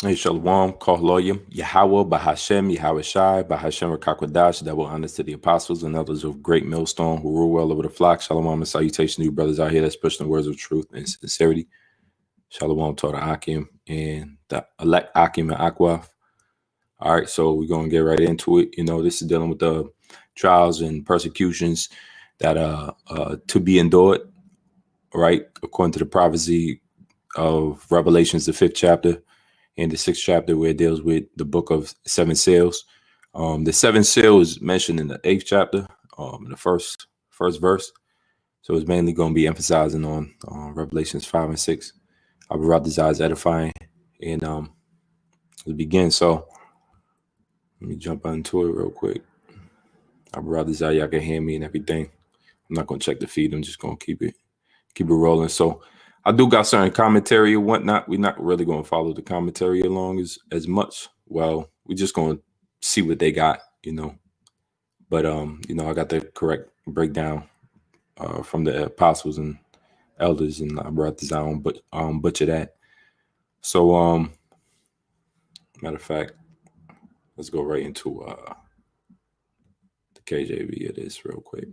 Hey, Shalom, Kohloyim, Yahweh, Bahashem, Yahweh Shai, Bahashem, Rakakwadash, double honors to the apostles and others of great millstone who rule well over the flock. Shalom and salutation to you brothers out here that's pushing the words of truth and sincerity. Shalom to the Akim and the elect Akim and Akwaf. All right, so we're going to get right into it. You know, this is dealing with the trials and persecutions that to be endured, right? According to the prophecy of Revelations, the 5th chapter, in the 6th chapter, where it deals with the book of seven seals. The seven seals is mentioned in the 8th chapter, in the first verse. So it's mainly going to be emphasizing on Revelations 5 and 6. I'll be rather desires edifying, and let's begin. So let me jump into it real quick. I'll be rather desire y'all can hear me and everything. I'm not going to check the feed. I'm just going to keep it rolling. So I do got certain commentary and whatnot. We're not really going to follow the commentary along as much. Well, we're just going to see what they got, you know. But you know, I got the correct breakdown from the apostles and elders, and I brought this down, but butcher that. So matter of fact, let's go right into the KJV of this real quick.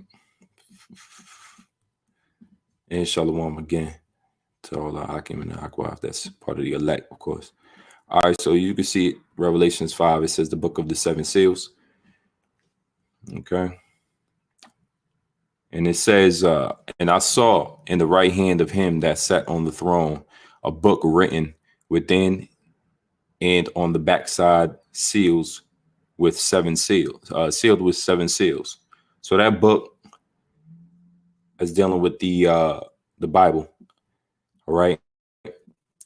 And Shalom again to all the Akim and the Akwaf. That's part of the elect, of course. All right, so you can see it, Revelations 5. It says the book of the seven seals. Okay. And it says, and I saw in the right hand of him that sat on the throne a book written within and on the backside seals with seven seals, sealed with seven seals. So that book is dealing with the Bible. All right.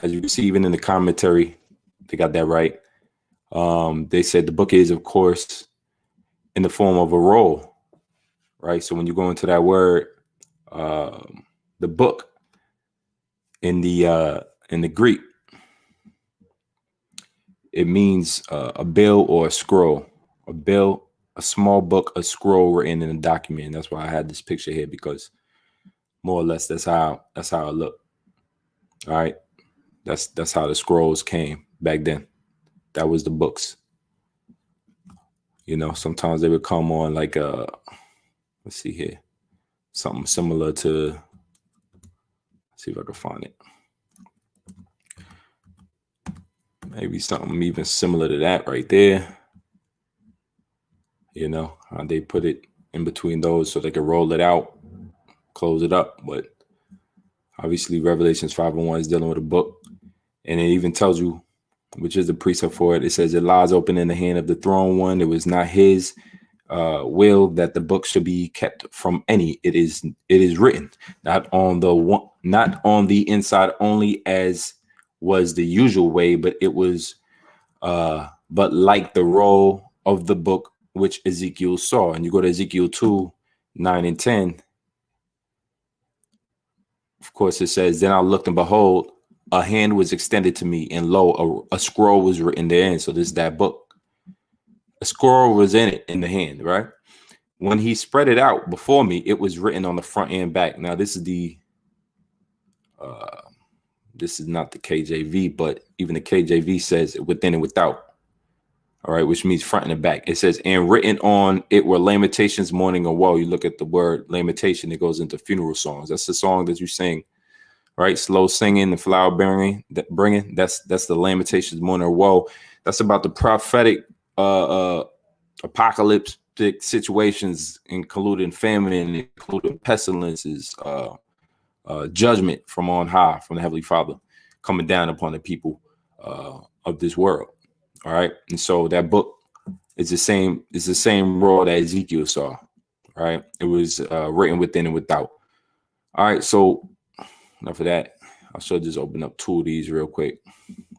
As you can see, even in the commentary, they got that right. They said the book is, of course, in the form of a roll, right? So when you go into that word, the book in the Greek, it means a bill or a scroll, a bill, a small book, a scroll written in a document. And that's why I had this picture here, because more or less that's how it looked. All right, that's how the scrolls came back then. That was the books. You know, sometimes they would come on like let's see here, something similar to. Let's see if I can find it. Maybe something even similar to that right there. You know, they put it in between those so they could roll it out, close it up. But obviously, Revelations 5 and 1 is dealing with a book. And it even tells you, which is the precept for it. It says it lies open in the hand of the throne one. It was not his will that the book should be kept from any. It is written, not on the inside only, as was the usual way, but it was but like the roll of the book which Ezekiel saw. And you go to Ezekiel 2, 9 and 10. Of course, it says, then I looked, and behold, a hand was extended to me, and lo, a scroll was written therein. So this is that book. A scroll was in it, in the hand, right? When he spread it out before me, it was written on the front and back. Now, this is not the KJV, but even the KJV says within and without. All right, which means front and back. It says, and written on it were lamentations, mourning, and woe. You look at the word lamentation, it goes into funeral songs. That's the song that you sing, right? Slow singing, the flower bringing. That's the lamentations, mourning, or woe. That's about the prophetic apocalyptic situations, including famine, including pestilences, judgment from on high, from the Heavenly Father, coming down upon the people of this world. All right, and so that book is the same. It's the same roll that Ezekiel saw. Right, it was written within and without. All right, so enough of that. I should just open up two of these real quick.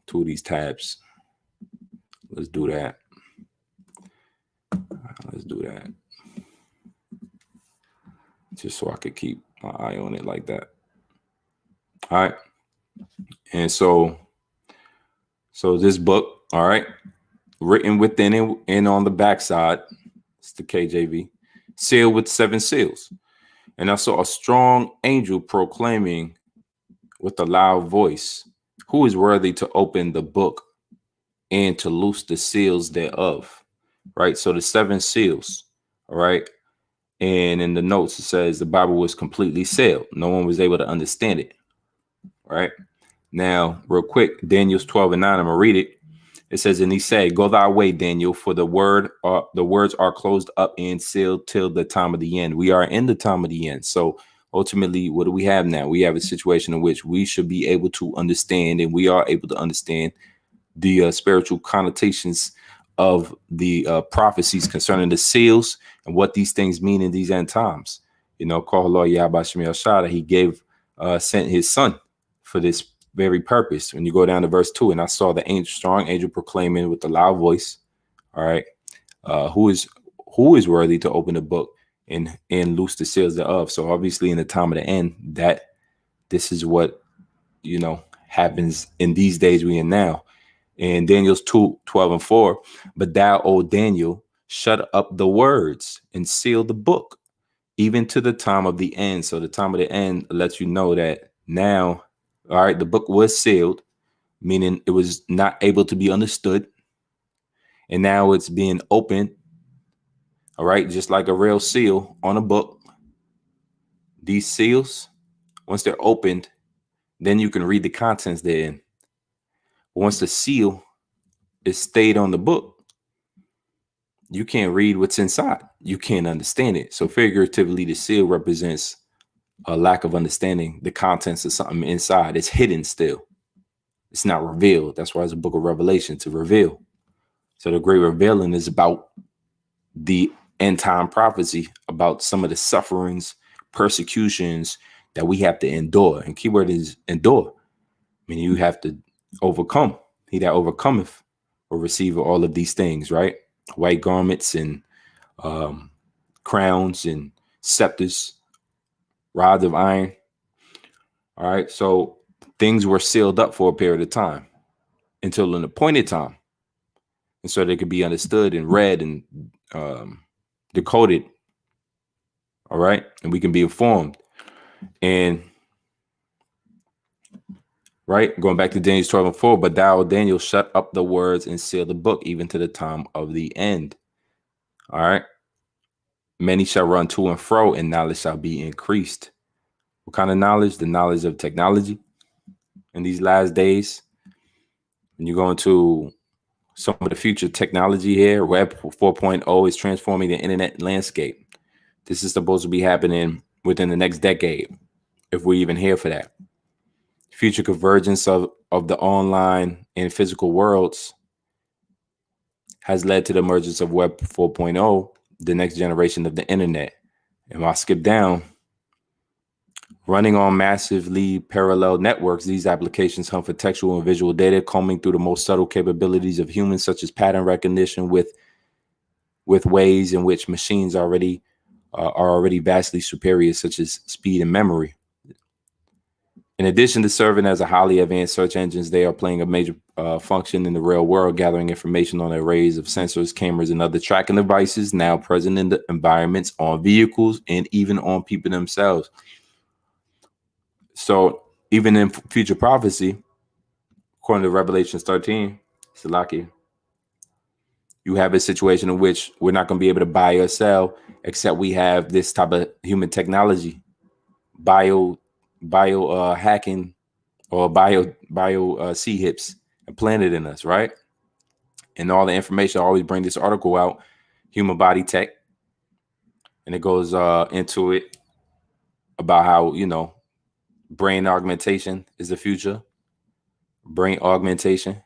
Two of these tabs. Let's do that. Just so I could keep my eye on it like that. All right, and so this book, all right, written within and on the backside, it's the KJV, sealed with seven seals. And I saw a strong angel proclaiming with a loud voice, who is worthy to open the book and to loose the seals thereof. Right. So the 7 seals. All right. And in the notes, it says the Bible was completely sealed. No one was able to understand it. Right. Now, real quick, Daniel's 12 and 9, I'm going to read it. It says, and he said, go thy way, Daniel, for the words are closed up and sealed till the time of the end. We are in the time of the end. So ultimately, what do we have now? We have a situation in which we should be able to understand, and we are able to understand the spiritual connotations of the prophecies concerning the seals and what these things mean in these end times. You know, he gave sent his son for this very purpose. When you go down to verse 2, and I saw the strong angel proclaiming with a loud voice, all right, who is worthy to open the book and loose the seals thereof. So obviously in the time of the end, that this is what, you know, happens in these days we in now. In Daniel's 2:12 and 4, but thou, O Daniel, shut up the words and seal the book, even to the time of the end. So the time of the end lets you know that now, all right, the book was sealed, meaning it was not able to be understood. And now it's being opened. All right, just like a real seal on a book. These seals, once they're opened, then you can read the contents therein. Once the seal is stayed on the book, you can't read what's inside. You can't understand it. So figuratively, the seal represents a lack of understanding the contents of something inside. It's hidden still. It's not revealed. That's why it's a book of Revelation, to reveal. So the great revealing is about the end time prophecy, about some of the sufferings, persecutions that we have to endure. And keyword is endure. I mean, you have to overcome. He that overcometh will receive all of these things, right? White garments and crowns and scepters, rods of iron. All right. So things were sealed up for a period of time until an appointed time. And so they could be understood and read and decoded. All right. And we can be informed. And right, going back to Daniel 12 and 4, but thou, Daniel, shut up the words and seal the book, even to the time of the end. All right. Many shall run to and fro, and knowledge shall be increased. What kind of knowledge? The knowledge of technology in these last days. When you go into some of the future technology here, Web 4.0 is transforming the internet landscape. This is supposed to be happening within the next decade, if we're even here for that. Future convergence of the online and physical worlds has led to the emergence of Web 4.0, the next generation of the internet. And I'll skip down. Running on massively parallel networks, these applications hunt for textual and visual data, combing through the most subtle capabilities of humans, such as pattern recognition, with ways in which machines are already vastly superior, such as speed and memory. In addition to serving as a highly advanced search engines, they are playing a major function in the real world, gathering information on arrays of sensors, cameras, and other tracking devices now present in the environments, on vehicles, and even on people themselves. So even in future prophecy, according to Revelation 13, Salaki, you have a situation in which we're not going to be able to buy or sell except we have this type of human technology, bio hacking or bio C-hips implanted in us, right? And all the information, I always bring this article out, Human Body Tech, and it goes into it about how, you know, brain augmentation is the future. Brain augmentation,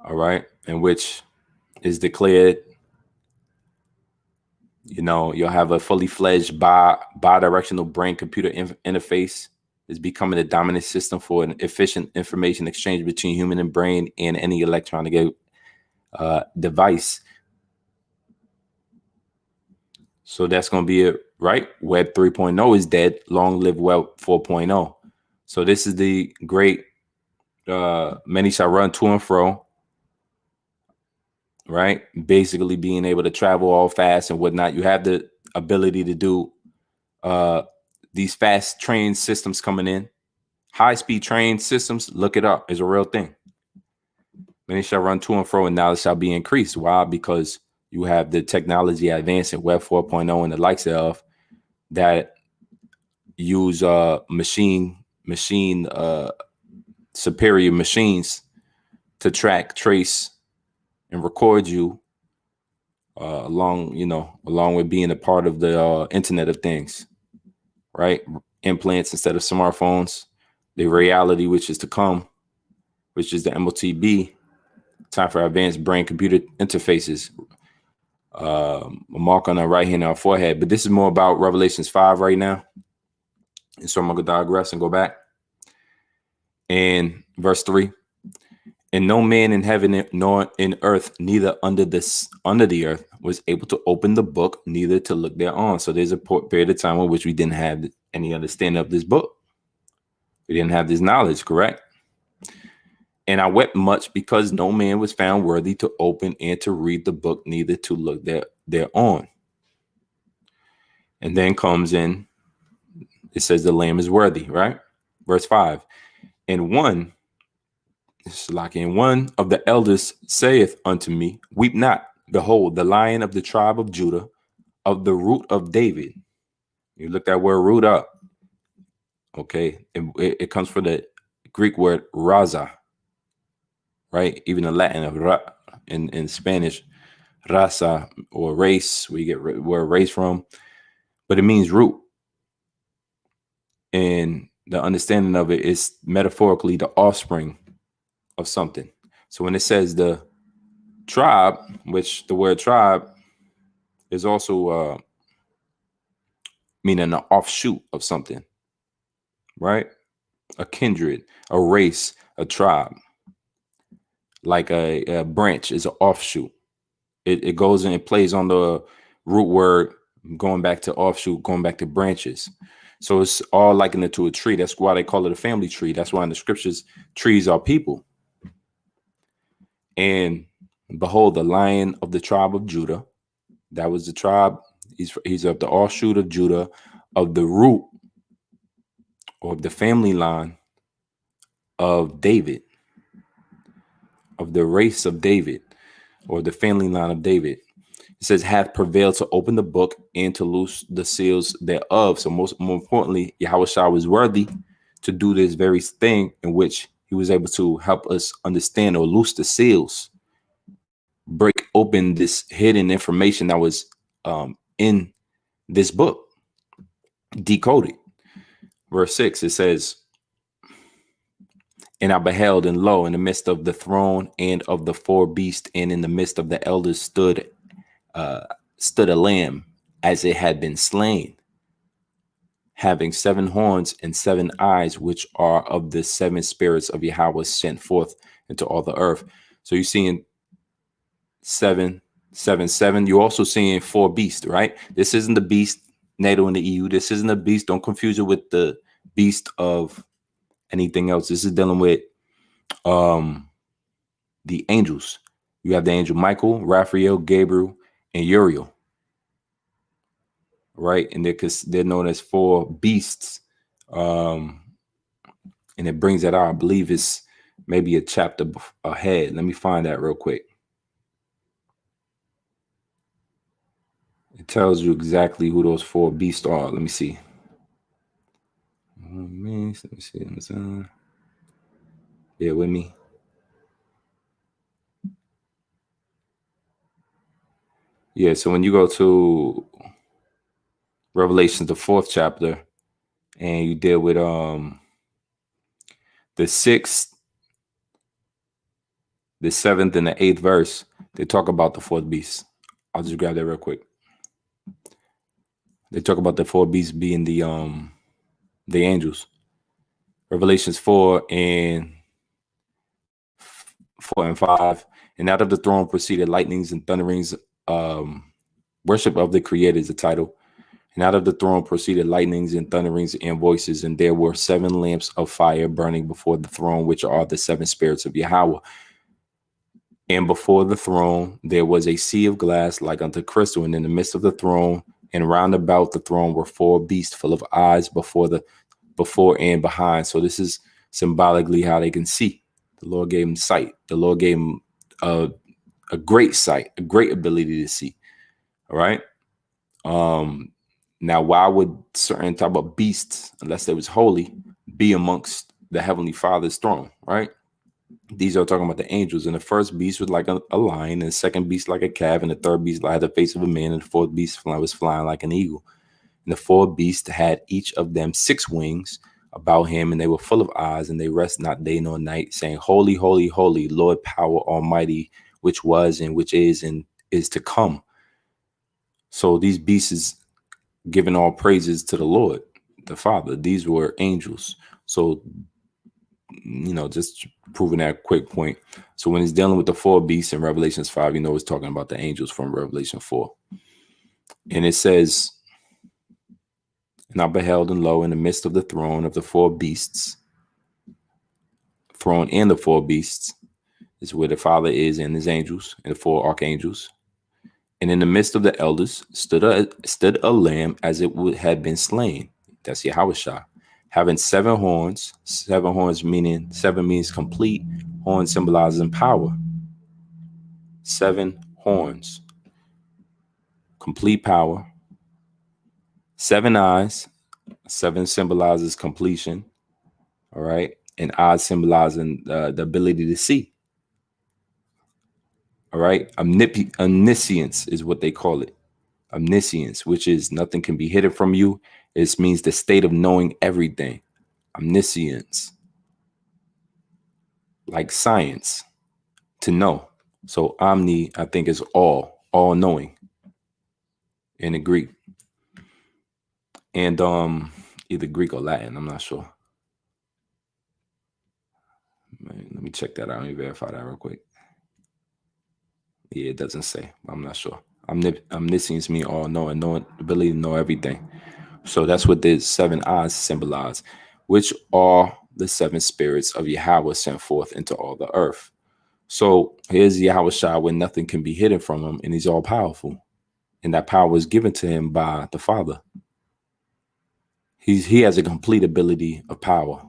all right, in which is declared, you know, you'll have a fully fledged bi-directional brain computer interface is becoming the dominant system for an efficient information exchange between human and brain and any electronic device. So that's going to be it, right? Web 3.0 is dead. Long live Web 4.0. So this is the great, many shall run to and fro, right? Basically being able to travel all fast and whatnot. You have the ability to do these fast train systems coming in. High-speed train systems, look it up. It's a real thing. Many shall run to and fro, and knowledge shall be increased. Why? Because you have the technology advancing, Web 4.0 and the likes thereof, that use machine superior machines to track, trace, and record you along with being a part of the Internet of Things, right? Implants instead of smartphones, the reality which is to come, which is the MOTB, time for advanced brain computer interfaces, a mark on our right hand, our forehead. But this is more about Revelations 5 right now. And so I'm going to digress and go back. And verse 3, and no man in heaven nor in earth, neither under the earth, was able to open the book, neither to look thereon. So there's a period of time in which we didn't have any understanding of this book. We didn't have this knowledge, correct? And I wept much because no man was found worthy to open and to read the book, neither to look thereon. And then comes in, it says the Lamb is worthy, right? Verse 5, and one of the elders saith unto me, weep not. Behold, the Lion of the tribe of Judah, of the root of David. You look that word root up. Okay. It comes from the Greek word raza, right? Even the Latin of ra in Spanish, raza or race, where you get where race from, but it means root. And the understanding of it is metaphorically the offspring of something. So when it says the tribe, which the word tribe is also meaning an offshoot of something, right? A kindred, a race, a tribe. Like a branch is an offshoot. It goes and it plays on the root word, going back to offshoot, going back to branches. So it's all likened to a tree. That's why they call it a family tree. That's why in the scriptures, trees are people. And behold, the Lion of the tribe of Judah. That was the tribe. He's of the offshoot of Judah, of the root or the family line of David, of the race of David, or the family line of David. It says, hath prevailed to open the book and to loose the seals thereof. So more importantly, Yahushua was worthy to do this very thing, in which he was able to help us understand or loose the seals, break open this hidden information that was in this book, decode it. Verse 6, it says, and I beheld, and lo, in the midst of the throne and of the four beasts, and in the midst of the elders stood a lamb, as it had been slain, having 7 horns and 7 eyes, which are of the 7 spirits of Yahweh sent forth into all the earth. So you're seeing 7, 7, 7. You're also seeing 4 beasts, right? This isn't the beast NATO in the EU. This isn't a beast. Don't confuse it with the beast of anything else. This is dealing with the angels. You have the angel Michael, Raphael, Gabriel, and Uriel, right? And they're known as 4 beasts. And it brings that out. I believe it's maybe a chapter ahead. Let me find that real quick. It tells you exactly who those 4 beasts are. Let me see. Let me see. Bear with me. Yeah, so when you go to Revelation, the 4th chapter, and you deal with the 6th, the 7th, and the 8th verse, they talk about the 4th beast. I'll just grab that real quick. They talk about the 4 beasts being the angels. Revelations 4 and 5. And out of the throne proceeded lightnings and thunderings. Worship of the Creator is the title. And out of the throne proceeded lightnings and thunderings and voices. And there were 7 lamps of fire burning before the throne, which are the 7 spirits of Yahweh. And before the throne there was a sea of glass like unto crystal. And in the midst of the throne and round about the throne were 4 beasts full of eyes before and behind. So this is symbolically how they can see. The Lord gave him sight. The Lord gave him a great sight, a great ability to see. All right. Now, why would certain type of beasts, unless they was holy, be amongst the Heavenly Father's throne? Right. These are talking about the angels. And the first beast was like a lion, and the second beast like a calf, and the third beast had the face of a man, and the fourth beast was flying like an eagle. And the four beasts had each of them 6 wings about him, and they were full of eyes, and they rest not day nor night, saying, Holy, holy, holy, Lord power almighty, which was and which is and is to come. So these beasts is giving all praises to the Lord, the Father. These were angels. So, just proving that quick point. So when he's dealing with the 4 beasts in Revelations 5, it's talking about the angels from Revelation 4. And it says, and I beheld, and lo, in the midst of the throne of the 4 beasts, throne and the 4 beasts is where the Father is and his angels and the 4 archangels. And in the midst of the elders stood a lamb as it had been slain. That's Yahushua, having 7 horns. 7 horns meaning 7 means complete. Horn symbolizing power. 7 horns, complete power. 7 eyes. 7 symbolizes completion. All right. And eyes symbolizing the ability to see. All right. Omniscience is what they call it. Omniscience, which is nothing can be hidden from you. It means the state of knowing everything. Omniscience. Like science, to know. So omni, I think, is all knowing in the Greek. And either Greek or Latin, I'm not sure. Let me check that out. Let me verify that real quick. Yeah, it doesn't say. I'm not sure. Omniscience means all knowing, ability to know everything. So that's what the 7 eyes symbolize, which are the 7 spirits of Yahweh sent forth into all the earth. So here's Yahushua when nothing can be hidden from him, and he's all powerful. And that power is given to him by the Father. He has a complete ability of power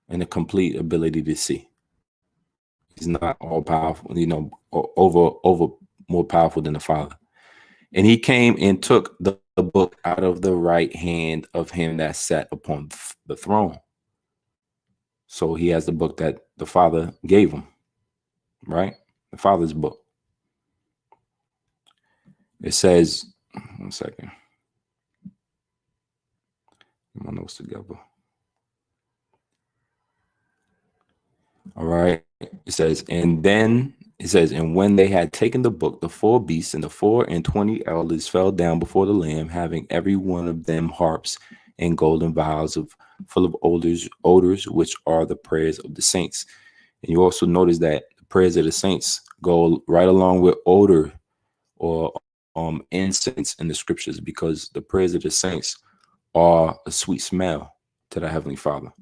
and a complete ability to see. He's not all powerful, over more powerful than the Father. And he came and took the book out of the right hand of him that sat upon the throne. So he has the book that the Father gave him, right? The Father's book. It says, one second. Get my notes together. All right. It says, and when they had taken the book, the 4 beasts and the 24 elders fell down before the Lamb, having every one of them harps and golden vials full of odors, which are the prayers of the saints. And you also notice that the prayers of the saints go right along with odor or incense in the scriptures, because the prayers of the saints are a sweet smell to the Heavenly Father.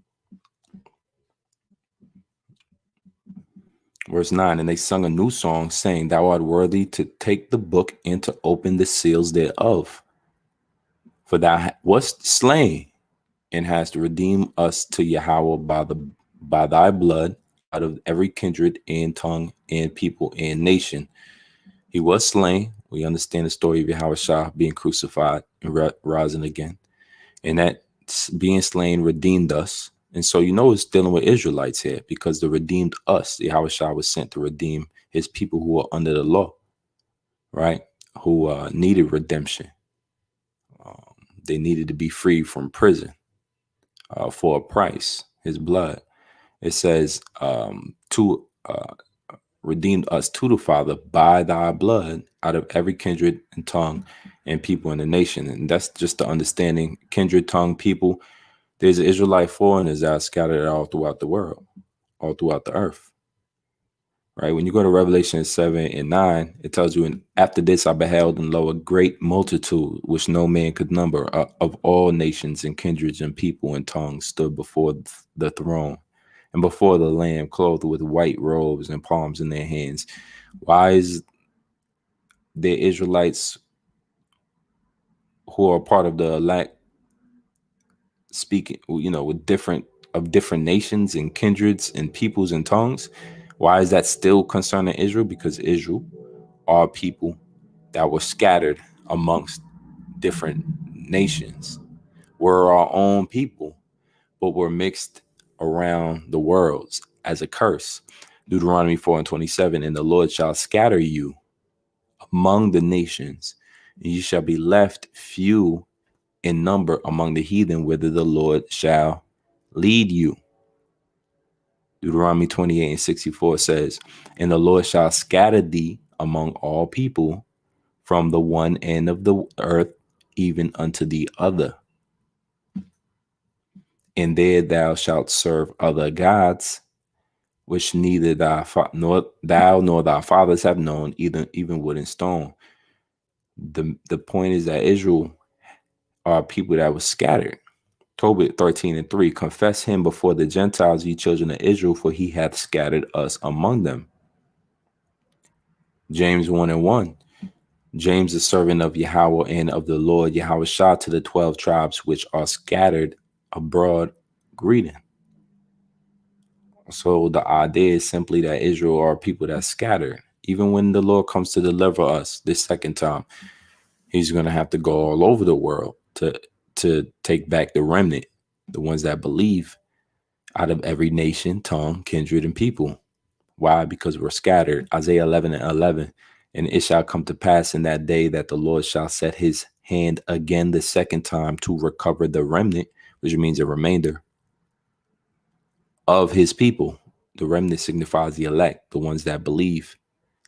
Verse 9, and they sung a new song, saying, Thou art worthy to take the book and to open the seals thereof. For thou wast slain and hast redeemed us to Yahweh by thy blood out of every kindred and tongue and people and nation. He was slain. We understand the story of Yahushua being crucified and rising again. And that being slain redeemed us. And so, it's dealing with Israelites here, because the redeemed us, Yahushua was sent to redeem his people who are under the law, right? Who needed redemption. They needed to be free from prison for a price, his blood. It says to redeemed us to the Father by thy blood out of every kindred and tongue and people in the nation. And that's just the understanding. Kindred, tongue, people. There's Israelite foreigners that are scattered all throughout the world, all throughout the earth. Right? When you go to Revelation 7 and 9, it tells you, and after this I beheld, and lo, a great multitude, which no man could number, of all nations and kindreds and people and tongues stood before the throne and before the Lamb, clothed with white robes and palms in their hands. Why is there Israelites who are part of the elect speaking, with different of different nations and kindreds and peoples and tongues. Why is that still concerning Israel? Because Israel are people that were scattered amongst different nations. We're our own people, but we're mixed around the worlds as a curse. Deuteronomy 4:27, and the Lord shall scatter you among the nations, and you shall be left few in number among the heathen, whither the Lord shall lead you. Deuteronomy 28:64 says, and the Lord shall scatter thee among all people from the one end of the earth even unto the other. And there thou shalt serve other gods, which neither thou nor thy fathers have known, even wood and stone. The point is that Israel are people that was scattered. Tobit 13:3, confess him before the Gentiles, ye children of Israel, for he hath scattered us among them. James 1:1, James, the servant of Yahweh and of the Lord Yahweh Shah, to the 12 tribes which are scattered abroad, greeting. So the idea is simply that Israel are people that scattered. Even when the Lord comes to deliver us this second time, he's going to have to go all over the world to take back the remnant, the ones that believe, out of every nation, tongue, kindred, and people. Why? Because we're scattered. Isaiah 11:11, and it shall come to pass in that day that the Lord shall set his hand again the second time to recover the remnant, which means a remainder of his people. The remnant signifies the elect, the ones that believe.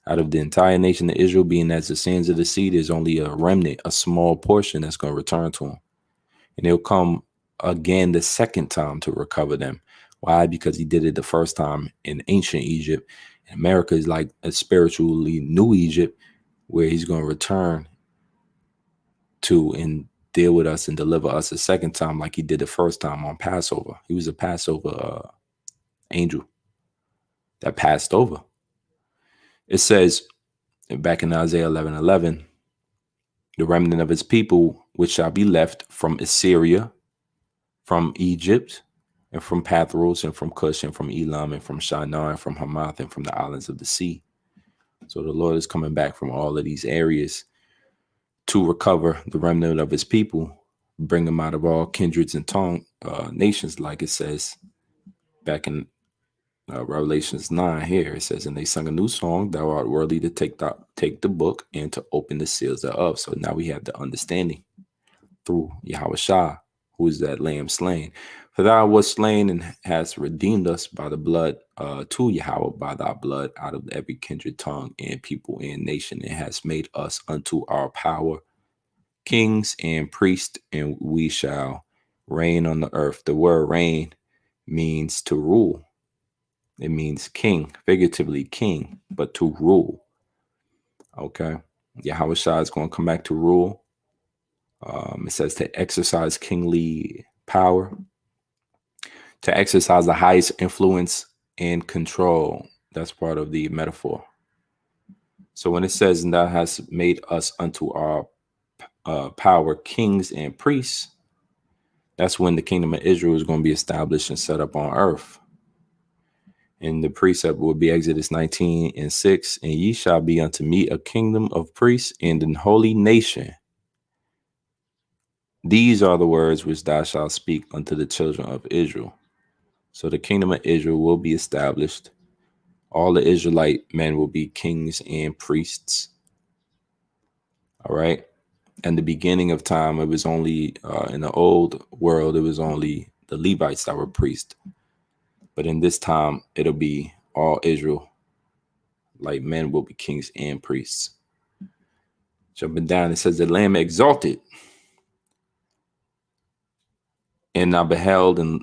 Out of the entire nation of Israel, being as the sands of the sea, there's only a remnant, a small portion that's going to return to him. And he'll come again the second time to recover them. Why? Because he did it the first time in ancient Egypt. And America is like a spiritually new Egypt, where he's going to return to and deal with us and deliver us a second time, like he did the first time on Passover. He was a Passover angel that passed over. It says back in Isaiah 11:11, the remnant of his people, which shall be left from Assyria, from Egypt, and from Pathros, and from Cush, and from Elam, and from Shinar, and from Hamath, and from the islands of the sea. So the Lord is coming back from all of these areas to recover the remnant of his people, bring them out of all kindreds and tongue nations, like it says back in Revelations 9 here. It says, and they sung a new song, thou art worthy to take the book and to open the seals thereof. So now we have the understanding through Yahweh Shah, who is that lamb slain. For thou wast slain and hast redeemed us by the blood to Yahweh, by thy blood, out of every kindred, tongue, and people and nation, and hast made us unto our power kings and priests, and we shall reign on the earth. The word reign means to rule. It means king, figuratively king, but to rule. Okay. Yahweh Shah is going to come back to rule. It says to exercise kingly power, to exercise the highest influence and control. That's part of the metaphor. So when it says, and thou hast made us unto our power kings and priests, that's when the kingdom of Israel is going to be established and set up on earth. And the precept will be Exodus 19:6, and ye shall be unto me a kingdom of priests and an holy nation. These are the words which thou shalt speak unto the children of Israel. So the kingdom of Israel will be established. All the Israelite men will be kings and priests. All right. And the beginning of time, it was only in the old world, it was only the Levites that were priests. But in this time, it'll be all Israel. Like men will be kings and priests. Jumping down, it says the Lamb exalted. And I beheld, and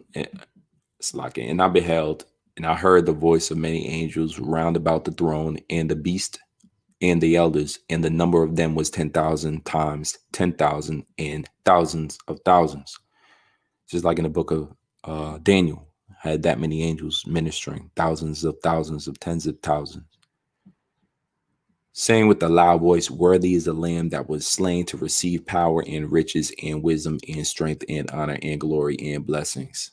I heard the voice of many angels round about the throne, and the beast and the elders, and the number of them was 10,000 times 10,000 and thousands of thousands. Just like in the book of Daniel, had that many angels ministering, thousands of tens of thousands, saying with a loud voice, worthy is the Lamb that was slain to receive power and riches and wisdom and strength and honor and glory and blessings.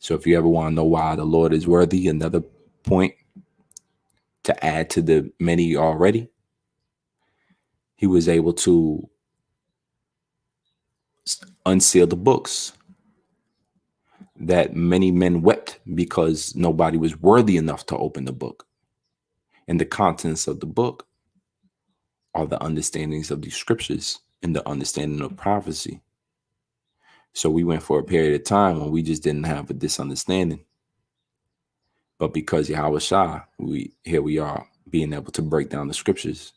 So if you ever want to know why the Lord is worthy, another point to add to the many already, he was able to unseal the books that many men wept because nobody was worthy enough to open the book. And the contents of the book are the understandings of the scriptures and the understanding of prophecy. So we went for a period of time when we just didn't have this understanding. But because Yahweh Shah, here we are being able to break down the scriptures.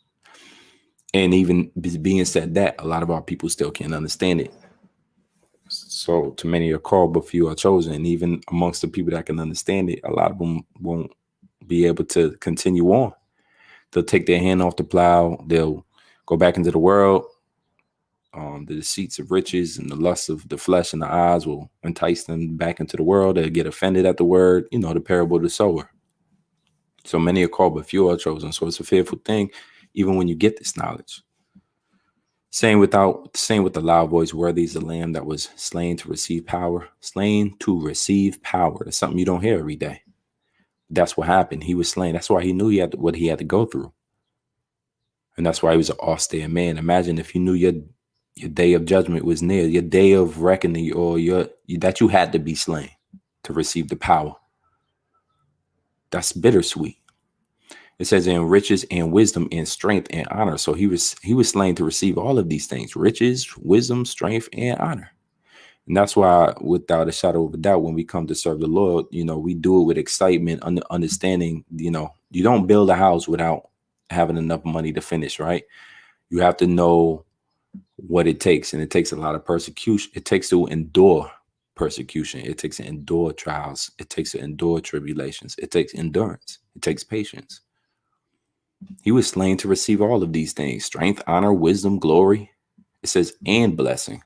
And even being said that, a lot of our people still can't understand it. So to many are called, but few are chosen. And even amongst the people that can understand it, a lot of them won't be able to continue on. They'll take their hand off the plow. They'll go back into the world. The deceits of riches and the lust of the flesh and the eyes will entice them back into the world. They'll get offended at the word, the parable of the sower. So many are called, but few are chosen. So it's a fearful thing, even when you get this knowledge. Saying with the loud voice, worthy is the Lamb that was slain to receive power. Slain to receive power. That's something you don't hear every day. That's what happened. He was slain. That's why he knew what he had to go through. And that's why he was an austere man. Imagine if you knew your day of judgment was near, your day of reckoning, or that you had to be slain to receive the power. That's bittersweet. It says in riches and wisdom and strength and honor. So he was slain to receive all of these things: riches, wisdom, strength, and honor. And that's why, without a shadow of a doubt, when we come to serve the Lord, we do it with excitement, understanding. You don't build a house without having enough money to finish, right? You have to know what it takes, and it takes a lot of persecution. It takes to endure persecution. It takes to endure trials. It takes to endure tribulations. It takes endurance. It takes patience. He was slain to receive all of these things: strength, honor, wisdom, glory. It says, and blessing.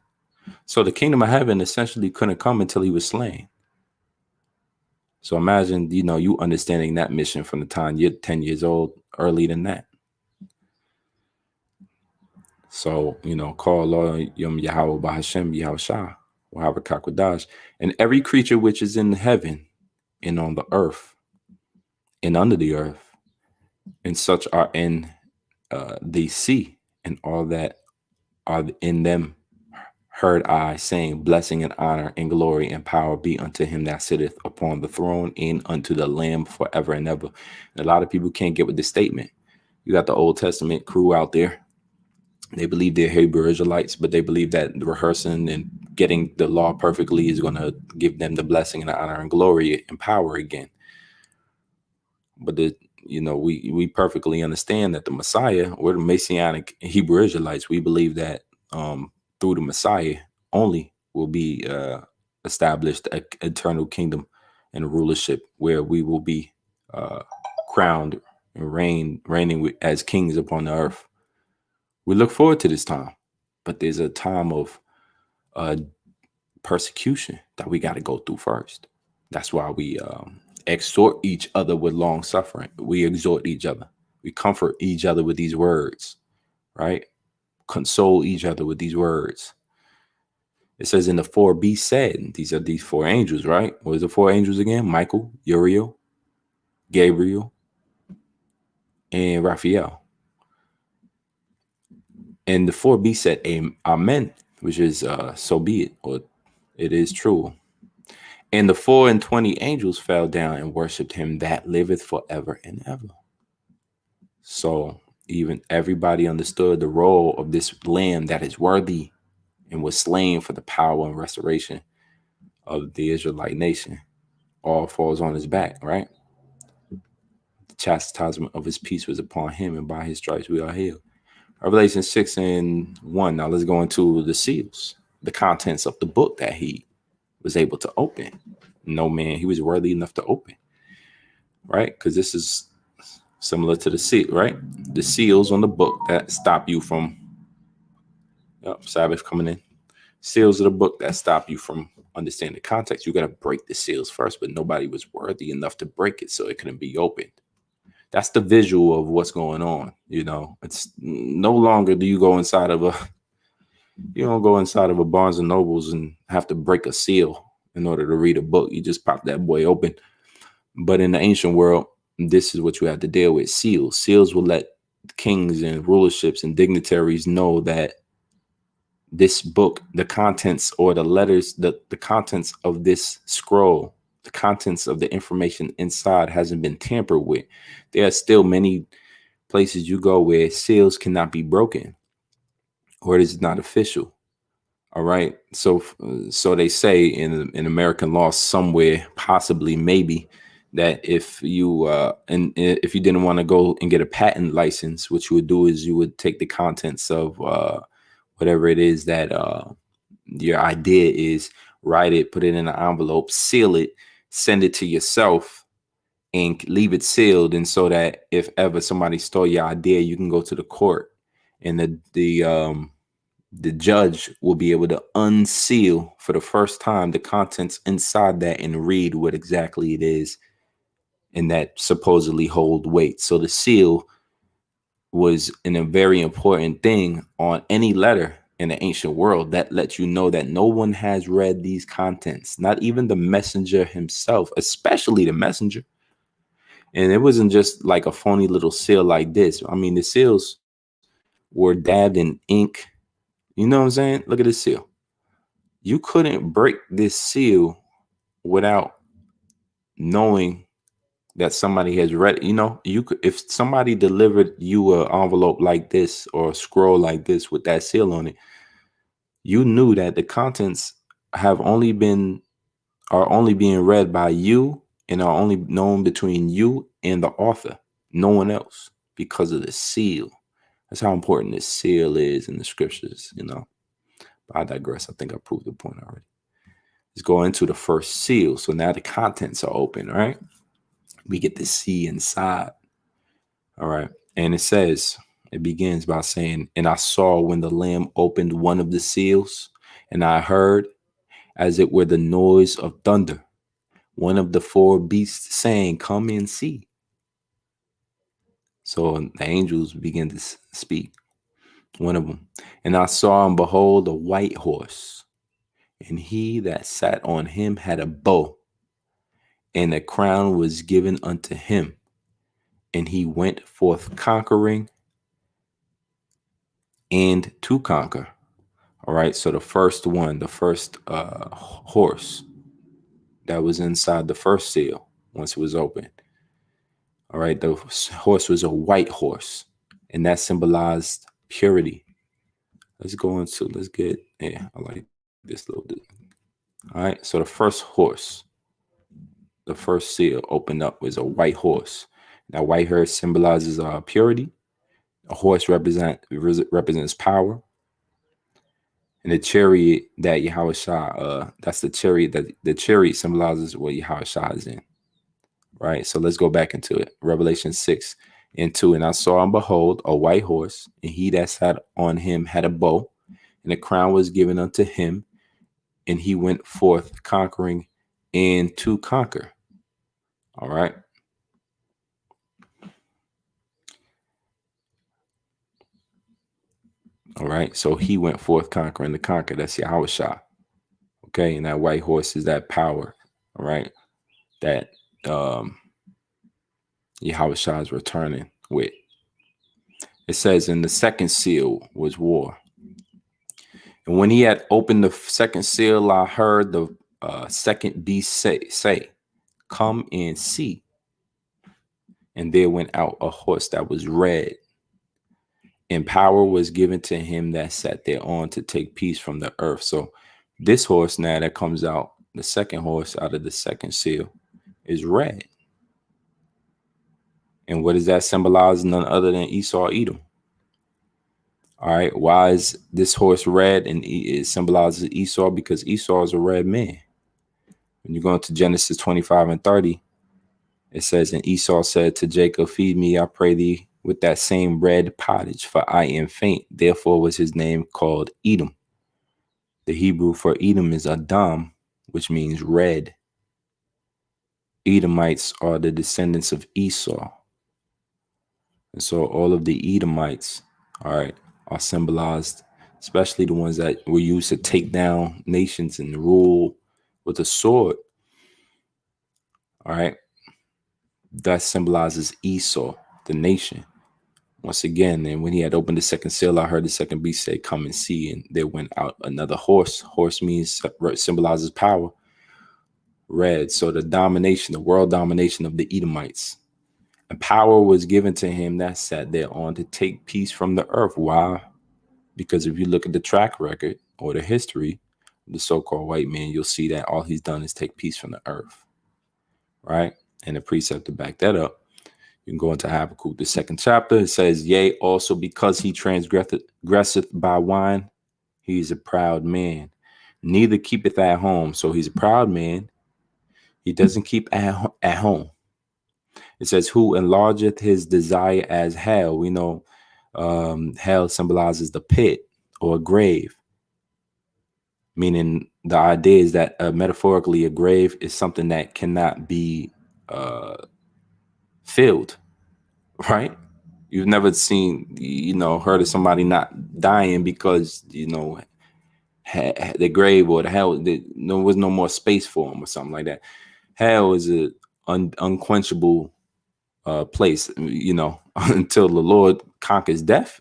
So the kingdom of heaven essentially couldn't come until he was slain. So imagine, you understanding that mission from the time you're 10 years old, earlier than that. So, call Allah Yom Yahweh Bahashem Yahweh Shah, Wahaba Kakwadash, and every creature which is in heaven and on the earth and under the earth, and such are in the sea, and all that are in them, heard I saying, blessing and honor and glory and power be unto him that sitteth upon the throne and unto the Lamb forever and ever. And a lot of people can't get with this statement. You got the Old Testament crew out there. They believe they're Hebrew Israelites, but they believe that rehearsing and getting the law perfectly is going to give them the blessing and the honor and glory and power again. But we perfectly understand that the Messiah, we're the Messianic Hebrew Israelites. We believe that through the Messiah only will be established an eternal kingdom and a rulership where we will be crowned and reigning as kings upon the earth. We look forward to this time, but there's a time of persecution that we got to go through first. That's why we exhort each other with long suffering. We exhort each other. We comfort each other with these words, right? Console each other with these words. It says in the 4 said, these are these 4 angels, right? What is the 4 angels again? Michael, Uriel, Gabriel, and Raphael. And the 4 said, Amen, which is so be it, or it is true. And the 24 angels fell down and worshipped him that liveth forever and ever. So even everybody understood the role of this Lamb that is worthy and was slain for the power and restoration of the Israelite nation. All falls on his back, right? The chastisement of his peace was upon him, and by his stripes we are healed. Revelation 6:1. Now let's go into the seals, the contents of the book that he was able to open. No man, he was worthy enough to open, right? Because this is similar to the seal, right? The seals on the book that stop you from Sabbath coming in. Seals of the book that stop you from understanding the context. You got to break the seals first, but nobody was worthy enough to break it, so it couldn't be opened. That's the visual of what's going on. It's no longer do you don't go inside of a Barnes and Nobles and have to break a seal in order to read a book. You just pop that boy open. But in the ancient world, this is what you have to deal with. Seals. Seals will let kings and rulerships and dignitaries know that this book, the contents or the letters, the contents of this scroll, the contents of the information inside hasn't been tampered with. There are still many places you go where seals cannot be broken or it is not official. All right. So they say in American law somewhere, possibly, maybe, that if you and if you didn't want to go and get a patent license, what you would do is you would take the contents of whatever it is that your idea is, write it, put it in an envelope, seal it, send it to yourself, and leave it sealed. And so that if ever somebody stole your idea, you can go to the court, and the judge will be able to unseal for the first time the contents inside that and read what exactly it is, and that supposedly hold weight. So the seal was a very important thing on any letter in the ancient world that lets you know that no one has read these contents, not even the messenger himself, especially the messenger. And it wasn't just like a phony little seal like this. I mean, the seals were dabbed in ink. You know what I'm saying? Look at this seal. You couldn't break this seal without knowing that somebody has read it. You know, you could, if somebody delivered you an envelope like this or a scroll like this with that seal on it, you knew that the contents are only being read by you and are only known between you and the author, no one else, because of the seal. That's how important this seal is in the scriptures, you know. But I digress. I think I proved the point already. Let's go into the first seal. So now the contents are open, all right? We get to see inside. All right. And it begins by saying, and I saw when the Lamb opened one of the seals, and I heard, as it were the noise of thunder, one of the four beasts saying, come and see. So the angels begin to speak, one of them. And I saw, and behold, a white horse, and he that sat on him had a bow, and a crown was given unto him, and he went forth conquering and to conquer. All right. So the first horse that was inside the first seal, once it was open. All right. The horse was a white horse, and that symbolized purity. Let's get, I like this little bit. All right. So the first horse, the first seal opened up was a white horse. Now, white horse symbolizes purity. A horse represents power. And the chariot that Yahushua, that's the chariot that the chariot symbolizes what Yahushua is in. Right. So let's go back into it. Revelation 6:2. And I saw, and behold, a white horse, and he that sat on him had a bow, and a crown was given unto him, and he went forth conquering and to conquer. All right. All right. So he went forth conquering to conquer. That's Yahushua. Okay. And that white horse is that power. All right. That Yahushua is returning with. It says, in the second seal was war. And when he had opened the second seal, I heard the second beast say, come and see. And there went out a horse that was red, and power was given to him that sat thereon to take peace from the earth. So this horse now that comes out, the second horse out of the second seal, is red. And what does that symbolize? None other than Esau, Edom. All right. Why is this horse red? And it symbolizes Esau because Esau is a red man. When you go into Genesis 25:30, it says, and Esau said to Jacob, feed me, I pray thee, with that same red pottage, for I am faint. Therefore was his name called Edom. The Hebrew for Edom is Adam, which means red. Edomites are the descendants of Esau. And so all of the Edomites, all right, are symbolized, especially the ones that were used to take down nations and rule with a sword. All right. That symbolizes Esau, the nation. Once again, and when he had opened the second seal, I heard the second beast say, "Come and see." And there went out another horse. Horse means symbolizes power. Red. So the domination, the world domination of the Edomites. And power was given to him that sat there on to take peace from the earth. Why? Because if you look at the track record or the history of the so-called white man, you'll see that all he's done is take peace from the earth. Right? And the precept to back that up. You can go into Habakkuk, the second chapter. It says, "Yea, also because he transgresseth by wine, he is a proud man, neither keepeth at home." So he's a proud man. He doesn't keep at home. It says, "Who enlargeth his desire as hell." We know hell symbolizes the pit or a grave, meaning the idea is that metaphorically a grave is something that cannot be filled, right? You've never seen, heard of somebody not dying because, the grave or the hell, there was no more space for them or something like that. Hell is a unquenchable place, until the Lord conquers death.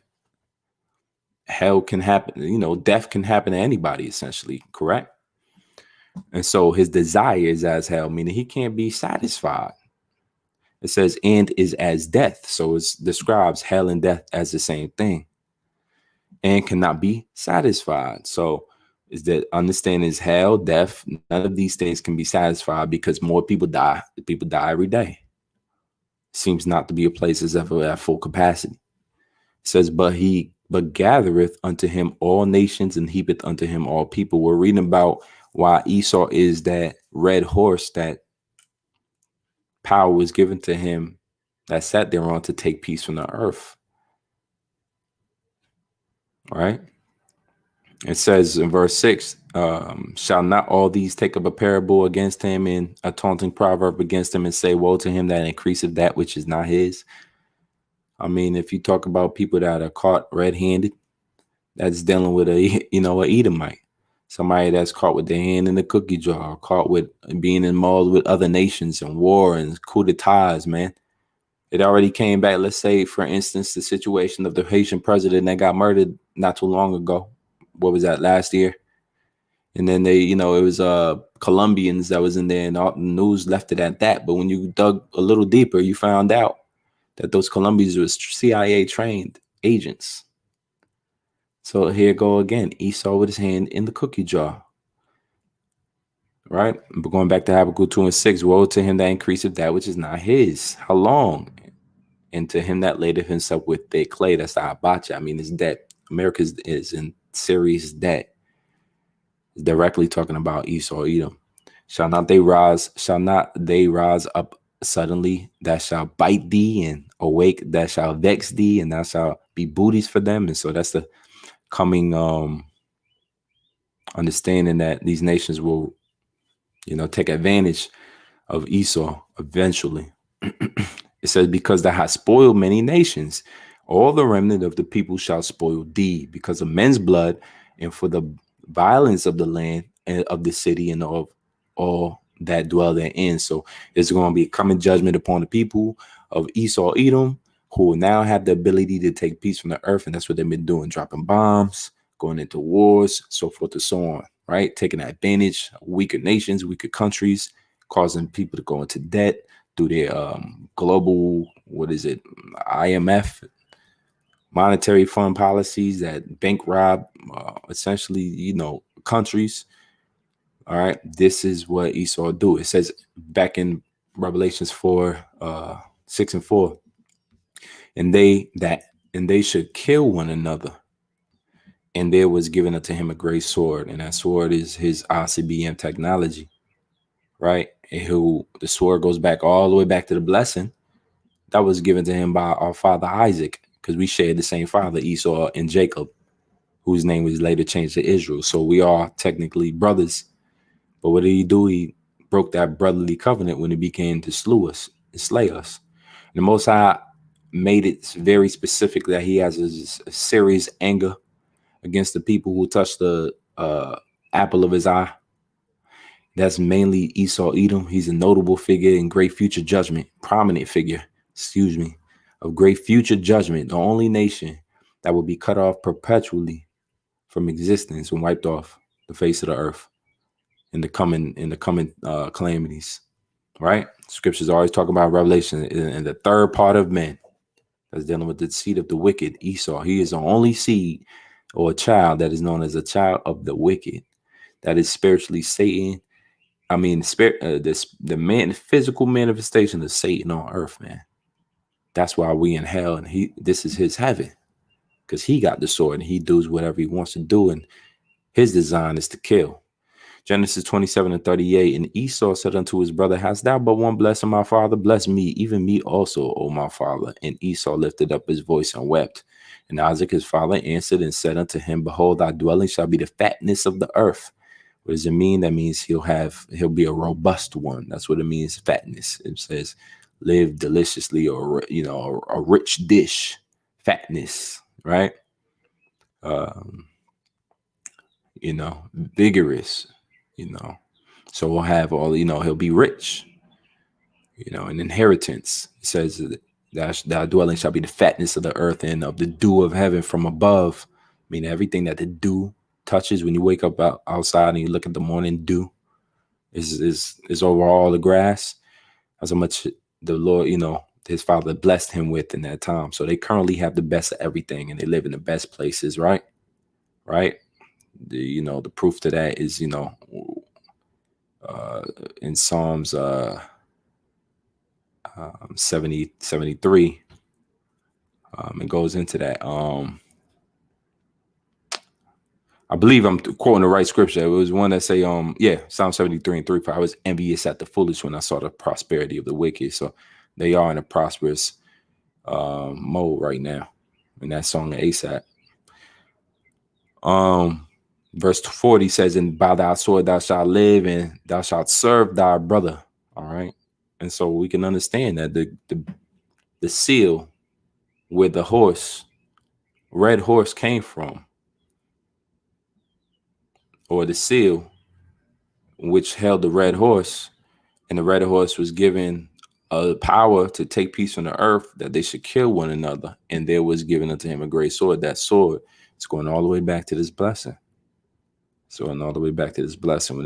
Hell can happen, death can happen to anybody, essentially, correct? And so his desire is as hell, meaning he can't be satisfied. It says, "and is as death." So it describes hell and death as the same thing, and cannot be satisfied. So is that understanding is hell, death. None of these things can be satisfied because more people die. People die every day. Seems not to be a place that's ever at full capacity. It says, but gathereth unto him all nations and heapeth unto him all people. We're reading about why Esau is that red horse that power was given to him that sat there on to take peace from the earth. All right. It says in verse 6, "Shall not all these take up a parable against him and a taunting proverb against him and say, woe to him that increaseth that which is not his?" I mean, if you talk about people that are caught red-handed, that's dealing with a Edomite, somebody that's caught with their hand in the cookie jar, caught with being involved with other nations and war and coup d'etats, man. It already came back. Let's say, for instance, the situation of the Haitian president that got murdered not too long ago. What was that, last year? And then they, it was Colombians that was in there, and all the news left it at that. But when you dug a little deeper, you found out that those Colombians were CIA trained agents. So here go again, Esau with his hand in the cookie jar. Right? But going back to Habakkuk 2 and 6, "Woe to him that increaseth that which is not his." How long? "And to him that ladeth himself with their clay." That's the hibacha. I mean, it's debt. America is in serious debt. It's directly talking about Esau, Edom. Shall not they rise up suddenly, that shall bite thee, and awake, that shall vex thee, and thou shalt be booties for them? And so that's the coming understanding that these nations will, take advantage of Esau eventually. It says, "Because thou hast spoiled many nations, all the remnant of the people shall spoil thee, because of men's blood, and for the violence of the land and of the city, and of all that dwell therein." So there's going to be a coming judgment upon the people of Esau, Edom, who will now have the ability to take peace from the earth. And that's what they've been doing, dropping bombs, going into wars, so forth and so on, right? Taking advantage of weaker nations, weaker countries, causing people to go into debt through their global, IMF, monetary fund policies that bank rob, essentially, countries. All right. This is what Esau do. It says back in Revelations 4, 6 and 4, and they should kill one another. And there was given unto him a great sword, and that sword is his ICBM technology, right? And the sword goes back all the way back to the blessing that was given to him by our father Isaac, because we shared the same father, Esau and Jacob, whose name was later changed to Israel. So we are technically brothers. But what did he do? He broke that brotherly covenant when he began to slay us. And the Most High made it very specific that he has a serious anger against the people who touch the apple of his eye. That's mainly Esau Edom. He's a notable figure in great future judgment, prominent figure, of great future judgment, the only nation that will be cut off perpetually from existence and wiped off the face of the earth in the coming calamities. Right? Scriptures always talk about Revelation and the third part of men that's dealing with the seed of the wicked, Esau. He is the only seed or a child that is known as a child of the wicked. That is spiritually Satan. I mean, the physical manifestation of Satan on earth, man. That's why we in hell, and this is his heaven, because he got the sword and he does whatever he wants to do, and his design is to kill. Genesis 27:38, and Esau said unto his brother, hast thou but one blessing, my father? Bless me, even me also, O my father. And Esau lifted up his voice and wept. And Isaac his father answered and said unto him, behold, thy dwelling shall be the fatness of the earth. What does it mean? That means he'll be a robust one. That's what it means, fatness. It says live deliciously, or a rich dish, fatness, right? Vigorous, so we'll have all, he'll be rich, an inheritance. It says that thy dwelling shall be the fatness of the earth and of the dew of heaven from above. I mean, everything that the dew touches when you wake up outside and you look at the morning dew is over all the grass. That's how much the Lord, his father blessed him with in that time. So they currently have the best of everything, and they live in the best places, right? The proof to that is, in Psalms 73, it goes into that. I believe I'm quoting the right scripture. It was one that say, Psalm 73:3. For I was envious at the foolish when I saw the prosperity of the wicked. So they are in a prosperous mode right now in that song of ASAP. Verse 40 says, and by thy sword thou shalt live, and thou shalt serve thy brother. All right. And so we can understand that the seal where the red horse came from, or the seal which held the red horse, and the red horse was given a power to take peace from the earth, that they should kill one another. And there was given unto him a great sword. That sword is going all the way back to this blessing. When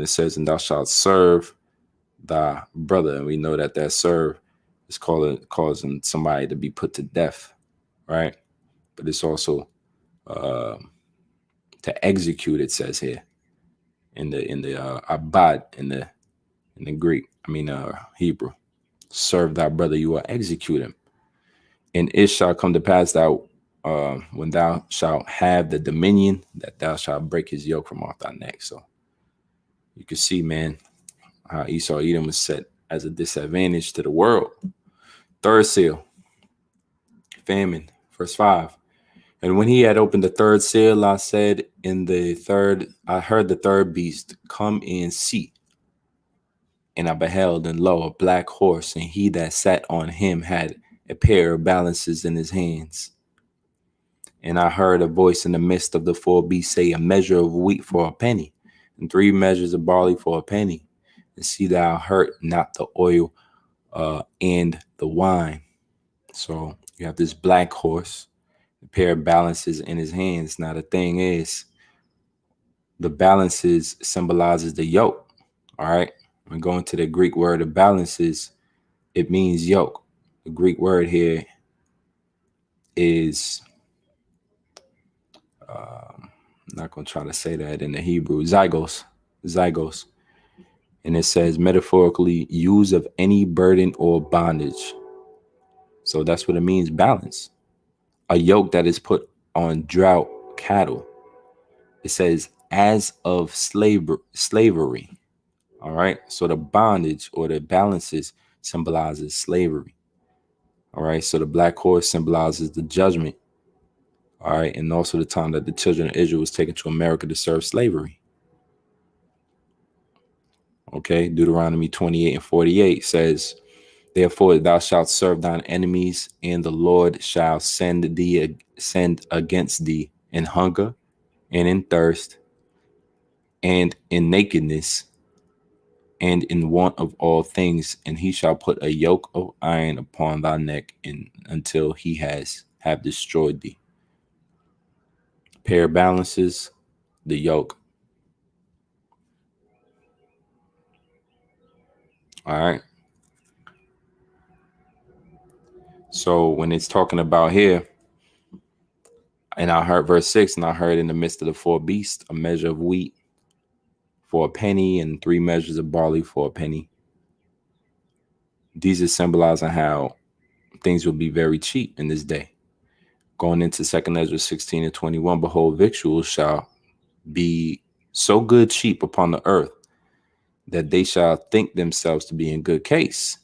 it says, and thou shalt serve thy brother, and we know that serve is causing somebody to be put to death, right? But it's also to execute. It says here in the abad in the Greek, Hebrew, serve thy brother, you will execute him. And it shall come to pass that when thou shalt have the dominion, that thou shalt break his yoke from off thy neck. So you can see, man, how Esau Edom was set as a disadvantage to the world. Third seal, famine, verse 5. And when he had opened the third seal, I said, I heard the third beast come and see. And I beheld, and lo, a black horse, and he that sat on him had a pair of balances in his hands. And I heard a voice in the midst of the four beasts say, a measure of wheat for a penny, and 3 measures of barley for a penny. And see thou hurt not the oil and the wine. So you have this black horse, a pair of balances in his hands. Now the thing is, the balances symbolizes the yoke. All right. When going to the Greek word of balances, it means yoke. The Greek word here is, I'm not going to try to say that in the Hebrew, zygos. And it says metaphorically, use of any burden or bondage. So that's what it means, balance. A yoke that is put on drought cattle. It says as of slavery. All right. So the bondage or the balances symbolizes slavery. All right. So the black horse symbolizes the judgment. All right. And also the time that the children of Israel was taken to America to serve slavery. Okay. Deuteronomy 28:48 says, therefore thou shalt serve thine enemies, and the Lord shall send against thee in hunger and in thirst and in nakedness and in want of all things, and he shall put a yoke of iron upon thy neck, and until he have destroyed thee. Pair balances the yoke. All right. So when it's talking about here, and I heard verse 6, and I heard in the midst of the four beasts a measure of wheat for a penny and 3 measures of barley for a penny. These are symbolizing how things will be very cheap in this day. Going into 2 Ezra 16 and 21, behold, victuals shall be so good cheap upon the earth that they shall think themselves to be in good case.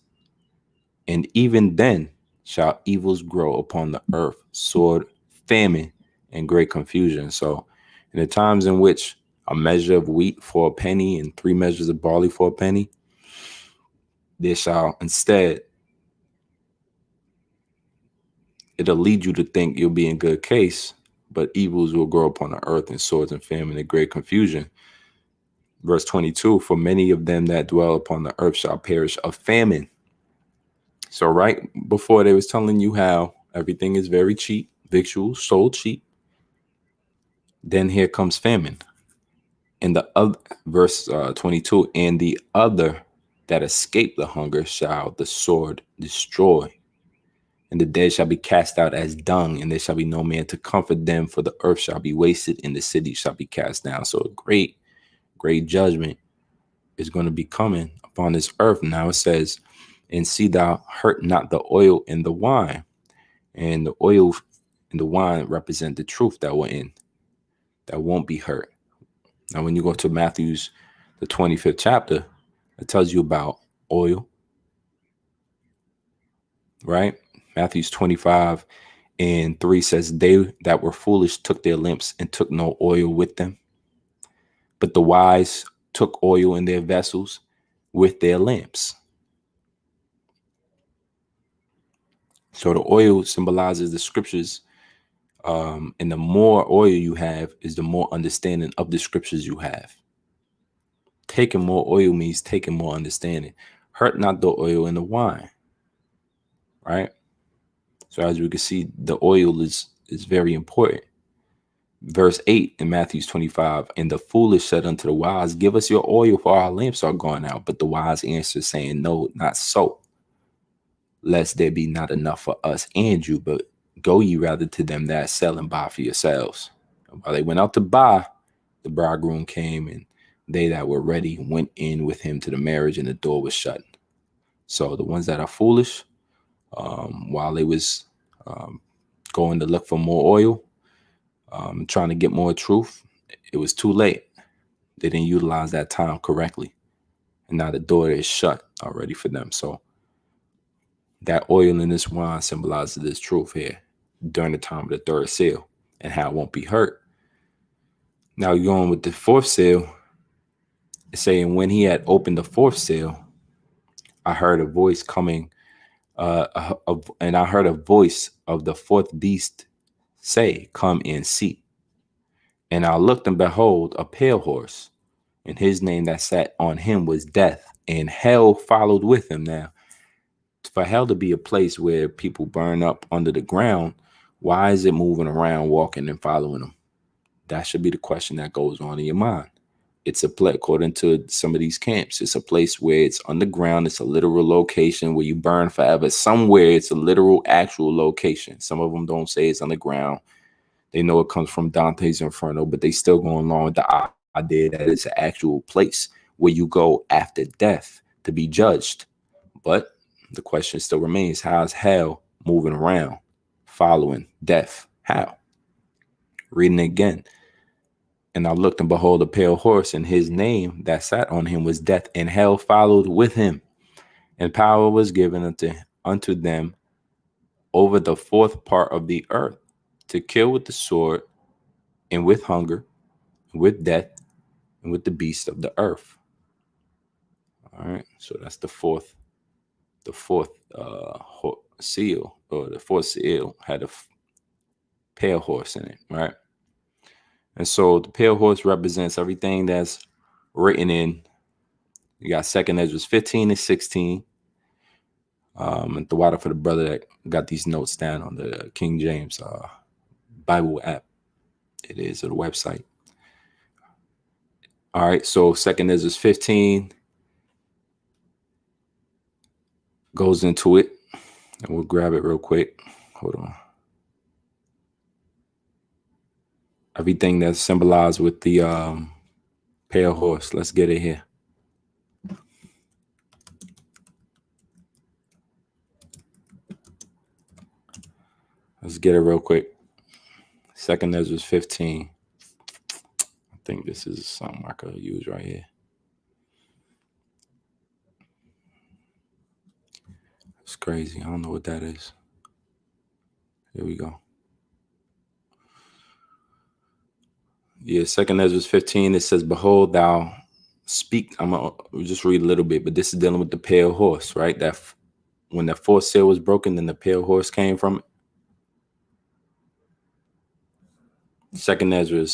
And even then shall evils grow upon the earth, sword, famine, and great confusion. So in the times in which a measure of wheat for a penny and 3 measures of barley for a penny, there shall instead, it'll lead you to think you'll be in good case, but evils will grow upon the earth, and swords and famine and great confusion. Verse 22, for many of them that dwell upon the earth shall perish of famine. So right before they was telling you how everything is very cheap, victuals sold cheap, then here comes famine. And the other, verse 22, and the other that escape the hunger shall the sword destroy. And the dead shall be cast out as dung, and there shall be no man to comfort them, for the earth shall be wasted, and the city shall be cast down. So a great judgment is going to be coming upon this earth. Now it says, and see thou hurt not the oil in the wine. And the oil and the wine represent the truth that we're in, that won't be hurt. Now, when you go to Matthew's, the 25th chapter, it tells you about oil, right? Matthew's 25 and 3 says, they that were foolish took their lamps and took no oil with them. But the wise took oil in their vessels with their lamps. So the oil symbolizes the scriptures. And the more oil you have is the more understanding of the scriptures you have. Taking more oil means taking more understanding. Hurt not the oil in the wine, right? So as we can see, the oil is very important. Verse 8 in Matthew 25, and the foolish said unto the wise, give us your oil, for our lamps are going out. But the wise answered, saying, no, not so, lest there be not enough for us and you, but go ye rather to them that sell and buy for yourselves. And while they went out to buy, the bridegroom came, and they that were ready went in with him to the marriage, and the door was shut. So the ones that are foolish, while they was going to look for more oil, trying to get more truth, it was too late. They didn't utilize that time correctly. And now the door is shut already for them. So that oil in this wine symbolizes this truth here during the time of the third seal and how it won't be hurt. Now you're going with the fourth seal. It's saying, when he had opened the fourth seal, I heard a voice coming, and I heard a voice of the fourth beast say, come and see. And I looked, and behold, a pale horse, and his name that sat on him was Death, and hell followed with him. Now, for hell to be a place where people burn up under the ground, why is it moving around, walking and following them? That should be the question that goes on in your mind. It's a place, according to some of these camps, it's a place where it's underground. It's a literal location where you burn forever. Somewhere it's a literal, actual location. Some of them don't say it's underground. They know it comes from Dante's Inferno, but they still go along with the idea that it's an actual place where you go after death to be judged. But the question still remains, how is hell moving around, following death? How? Reading it again. And I looked, and behold, a pale horse, and his name that sat on him was Death, and hell followed with him. And power was given unto them over the fourth part of the earth, to kill with the sword, and with hunger, and with death, and with the beasts of the earth. All right, so that's the fourth seal, or the fourth seal had a pale horse in it, right? And so the pale horse represents everything that's written in You got 2nd Ezra 15 and 16. And the water for the brother that got these notes down on the King James Bible app. It is a website. All right, so 2nd Ezra 15 goes into it, and we'll grab it real quick. Hold on. Everything that's symbolized with the pale horse. Let's get it here. Let's get it real quick. 2nd Ezra 15. I think this is something I could use right here. It's crazy. I don't know what that is. Here we go. Yeah, 2nd Ezra 15. It says, "Behold, thou speak." I'm gonna just read a little bit, but this is dealing with the pale horse, right? That when the fourth seal was broken, then the pale horse came from it. 2nd Ezra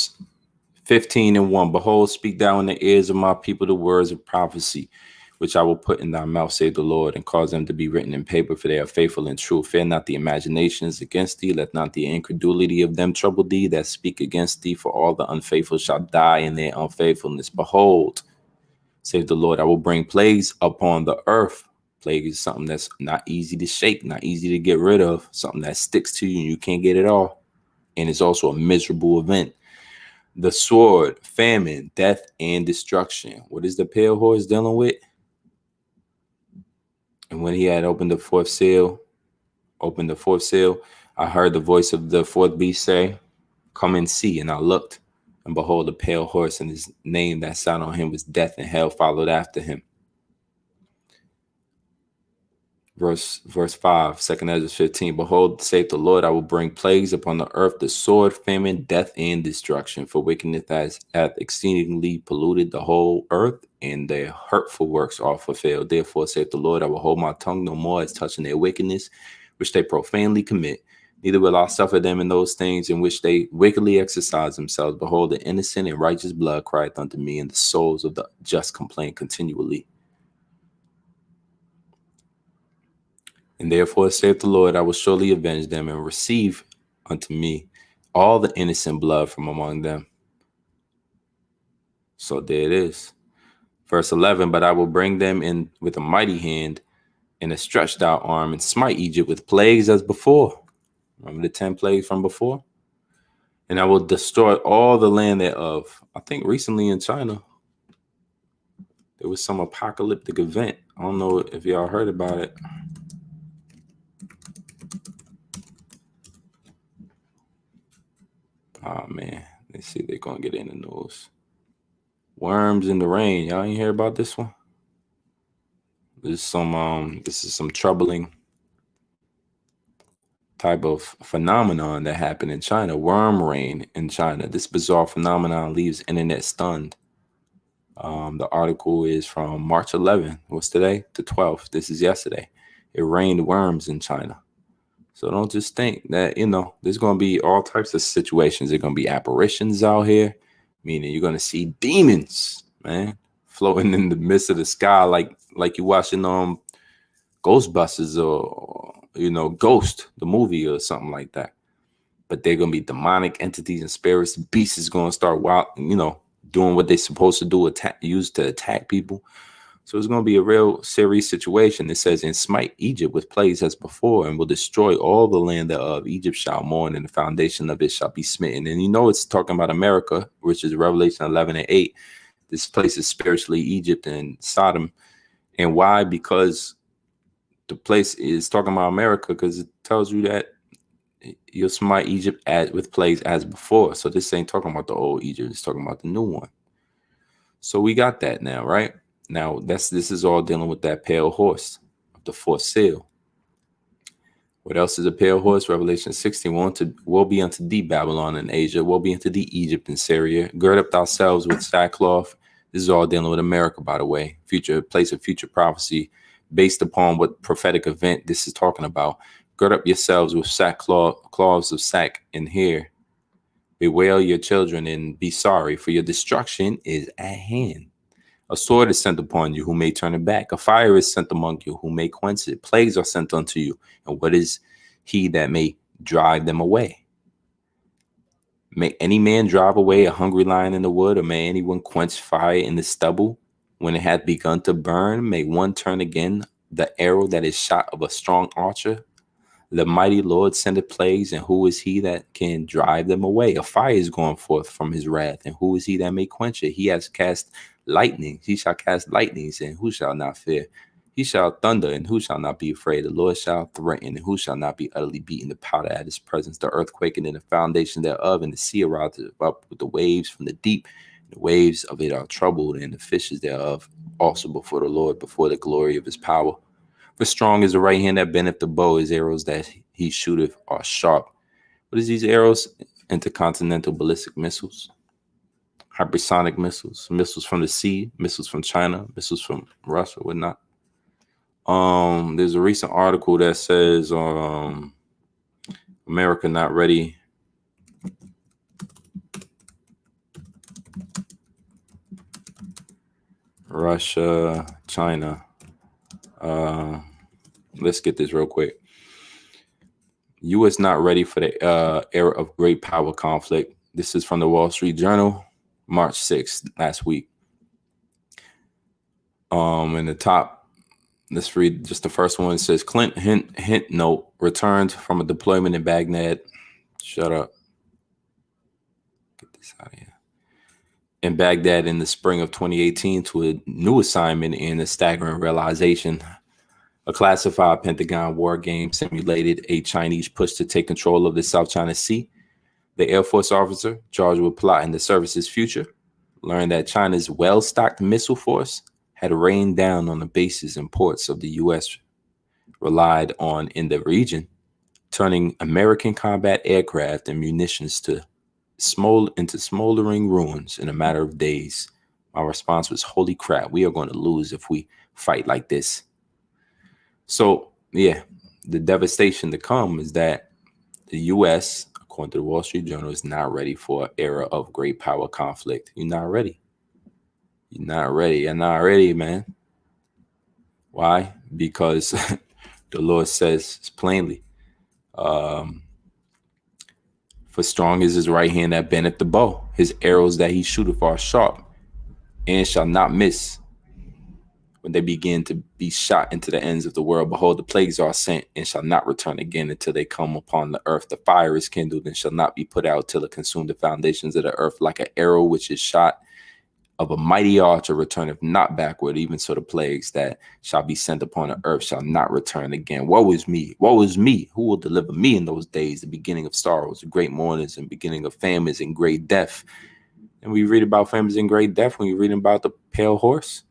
15 and 1. "Behold, speak thou in the ears of my people the words of prophecy, which I will put in thy mouth, saith the Lord, and cause them to be written in paper, for they are faithful and true. Fear not the imaginations against thee. Let not the incredulity of them trouble thee that speak against thee, for all the unfaithful shall die in their unfaithfulness. Behold, saith the Lord, I will bring plagues upon the earth." Plague is something that's not easy to shake, not easy to get rid of, something that sticks to you and you can't get it off. And it's also a miserable event. "The sword, famine, death, and destruction." What is the pale horse dealing with? "And when he had opened the fourth seal, I heard the voice of the fourth beast say, Come and see. And I looked, and behold, a pale horse, and his name that sat on him was Death, and hell followed after him." Verse 5, 2nd Ezra 15. "Behold, saith the Lord, I will bring plagues upon the earth, the sword, famine, death, and destruction. For wickedness hath exceedingly polluted the whole earth, and their hurtful works are fulfilled. Therefore, saith the Lord, I will hold my tongue no more as touching their wickedness, which they profanely commit. Neither will I suffer them in those things in which they wickedly exercise themselves. Behold, the innocent and righteous blood crieth unto me, and the souls of the just complain continually. And therefore, saith the Lord, I will surely avenge them and receive unto me all the innocent blood from among them." So there it is. Verse 11, "But I will bring them in with a mighty hand and a stretched out arm, and smite Egypt with plagues as before." Remember the 10 plagues from before? "And I will destroy all the land thereof." I think recently in China, there was some apocalyptic event. I don't know if y'all heard about it. Oh man, let's see, they're gonna get in the news. Worms in the rain. Y'all ain't hear about this one? This is some troubling type of phenomenon that happened in China. Worm rain in China. This bizarre phenomenon leaves internet stunned. The article is from March 11th. What's today? The 12th. This is yesterday. It rained worms in China. So don't just think that, there's going to be all types of situations. There's going to be apparitions out here, meaning you're going to see demons, man, floating in the midst of the sky like you're watching Ghostbusters or Ghost, the movie or something like that. But they're going to be demonic entities and spirits. Beasts is going to start doing what they're supposed to do, used to attack people. So it's going to be a real serious situation. It says, "And smite Egypt with plagues as before, and will destroy all the land thereof. Egypt shall mourn, and the foundation of it shall be smitten." And it's talking about America, which is Revelation 11 and 8. This place is spiritually Egypt and Sodom. And why? Because the place is talking about America, because it tells you that you'll smite Egypt with plagues as before. So this ain't talking about the old Egypt. It's talking about the new one. So we got that now, right? Now, this is all dealing with that pale horse of the fourth seal. What else is a pale horse? Revelation 16, "Woe be unto thee, Babylon and Asia. Woe be unto thee, Egypt and Syria. Gird up thyselves with sackcloth." This is all dealing with America, by the way. Place of future prophecy based upon what prophetic event this is talking about. "Gird up yourselves with cloths of sack and hair. Bewail your children and be sorry, for your destruction is at hand. A sword is sent upon you, who may turn it back. A fire is sent among you, who may quench it. Plagues are sent unto you, and what is he that may drive them away? May any man drive away a hungry lion in the wood, or may anyone quench fire in the stubble? When it hath begun to burn, may one turn again the arrow that is shot of a strong archer? The mighty Lord sendeth plagues, and who is he that can drive them away? A fire is going forth from his wrath, and who is he that may quench it? He has cast lightning. He shall cast lightnings, and who shall not fear? He shall thunder, and who shall not be afraid? The Lord shall threaten, and who shall not be utterly beaten? The powder at his presence, the earth quaking, and the foundation thereof, and the sea arises up with the waves from the deep. The waves of it are troubled, and the fishes thereof also before the Lord, before the glory of his power. For strong is the right hand that bendeth the bow, his arrows that he shooteth are sharp. What is these arrows? Intercontinental ballistic missiles, hypersonic missiles, missiles from the sea, missiles from China, missiles from Russia, whatnot. There's a recent article that says America not ready. Russia, China. Let's get this real quick. U.S. not ready for the era of great power conflict. This is from the Wall Street Journal, March 6th, last week. In the top, let's read just the first one. It says, Clinton hint note returned from a deployment in Baghdad. Shut up. Get this out of here. In Baghdad in the spring of 2018 to a new assignment in a staggering realization. A classified Pentagon war game simulated a Chinese push to take control of the South China Sea. The Air Force officer charged with plotting the service's future learned that China's well-stocked missile force had rained down on the bases and ports of the U.S. relied on in the region, turning American combat aircraft and munitions into smoldering ruins in a matter of days. My response was, holy crap, we are going to lose if we fight like this. So, yeah, the devastation to come is that the U.S., according to the Wall Street Journal, is not ready for an era of great power conflict. You're not ready. You're not ready. You're not ready, man. Why? Because the Lord says plainly, for strong is his right hand that bendeth the bow. His arrows that he shooteth are sharp, and shall not miss. When they begin to be shot into the ends of the world, behold, the plagues are sent and shall not return again until they come upon the earth. The fire is kindled and shall not be put out till it consume the foundations of the earth. Like an arrow which is shot of a mighty archer returneth not backward, even so the plagues that shall be sent upon the earth shall not return again. Woe is me! Woe is me! Who will deliver me in those days? The beginning of sorrows, the great mournings, and beginning of famines and great death. And we read about famines and great death when you're reading about the pale horse.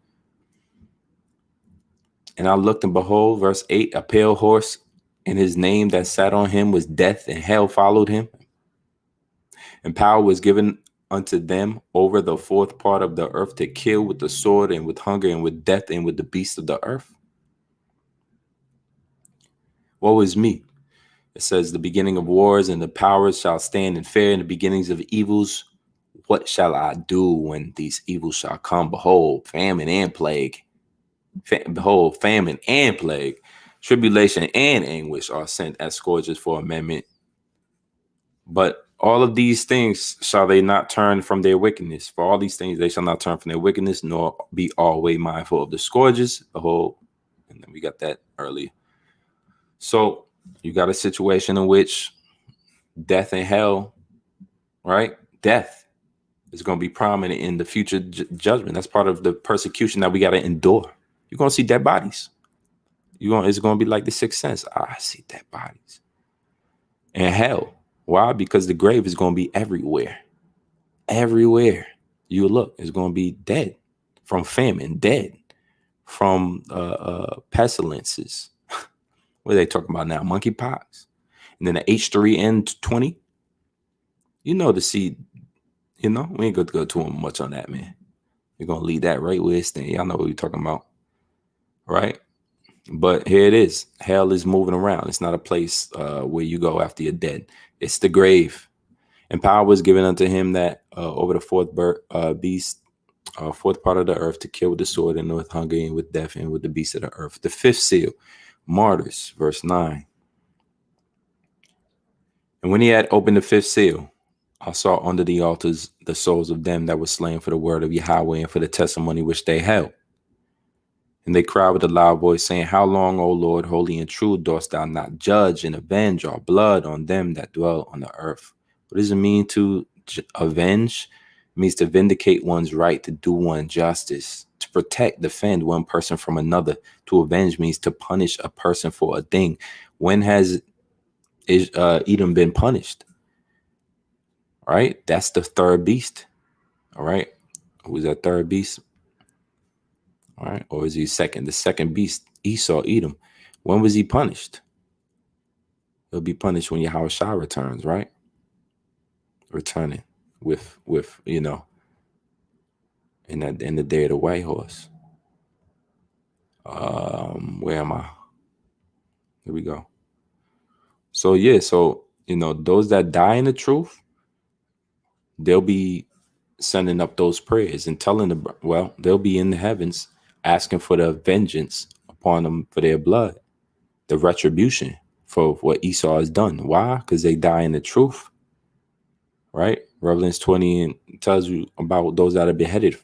And I looked, and behold, verse 8, a pale horse, and his name that sat on him was Death, and hell followed him. And power was given unto them over the fourth part of the earth to kill with the sword and with hunger and with death and with the beasts of the earth. Woe is me! It says, the beginning of wars and the powers shall stand in fear, and the beginnings of evils. What shall I do when these evils shall come? Behold, famine and plague. Behold, famine and plague, tribulation and anguish are sent as scourges for amendment. But all of these things shall they not turn from their wickedness. For all these things they shall not turn from their wickedness, nor be always mindful of the scourges. Behold, and then we got that earlier. So you got a situation in which death and hell, right? Death is going to be prominent in the future judgment. That's part of the persecution that we got to endure. You're going to see dead bodies. It's going to be like the Sixth Sense. I see dead bodies. And hell. Why? Because the grave is going to be everywhere. Everywhere you look, it's going to be dead. From famine, dead. From pestilences. What are they talking about now? Monkeypox. And then the H3N20. We ain't going to go too much on that, man. We're going to leave that right where it's staying. Y'all know what we're talking about. Right? But here it is. Hell is moving around. It's not a place where you go after you're dead. It's the grave. And power was given unto him that over the fourth beast fourth part of the earth, to kill with the sword, and with hunger, and with death, and with the beasts of the earth. The fifth seal, martyrs, verse 9. And when he had opened the fifth seal, I saw under the altars the souls of them that were slain for the word of Yahweh and for the testimony which they held. And they cried with a loud voice, saying, How long, O Lord, holy and true, dost thou not judge and avenge our blood on them that dwell on the earth? What does it mean to avenge? It means to vindicate one's right, to do one justice, to protect, defend one person from another. To avenge means to punish a person for a thing. When has Edom been punished? All right, that's the third beast. All right, who's that third beast? All right, or is he second? The second beast, Esau, Edom. When was he punished? He'll be punished when Yahweh Shai returns, right? Returning with in the day of the white horse. Where am I? Here we go. So yeah, those that die in the truth, they'll be sending up those prayers and telling they'll be in the heavens asking for the vengeance upon them for their blood, the retribution for what Esau has done. Why? Because they die in the truth, right? Revelation 20 tells you about those that are beheaded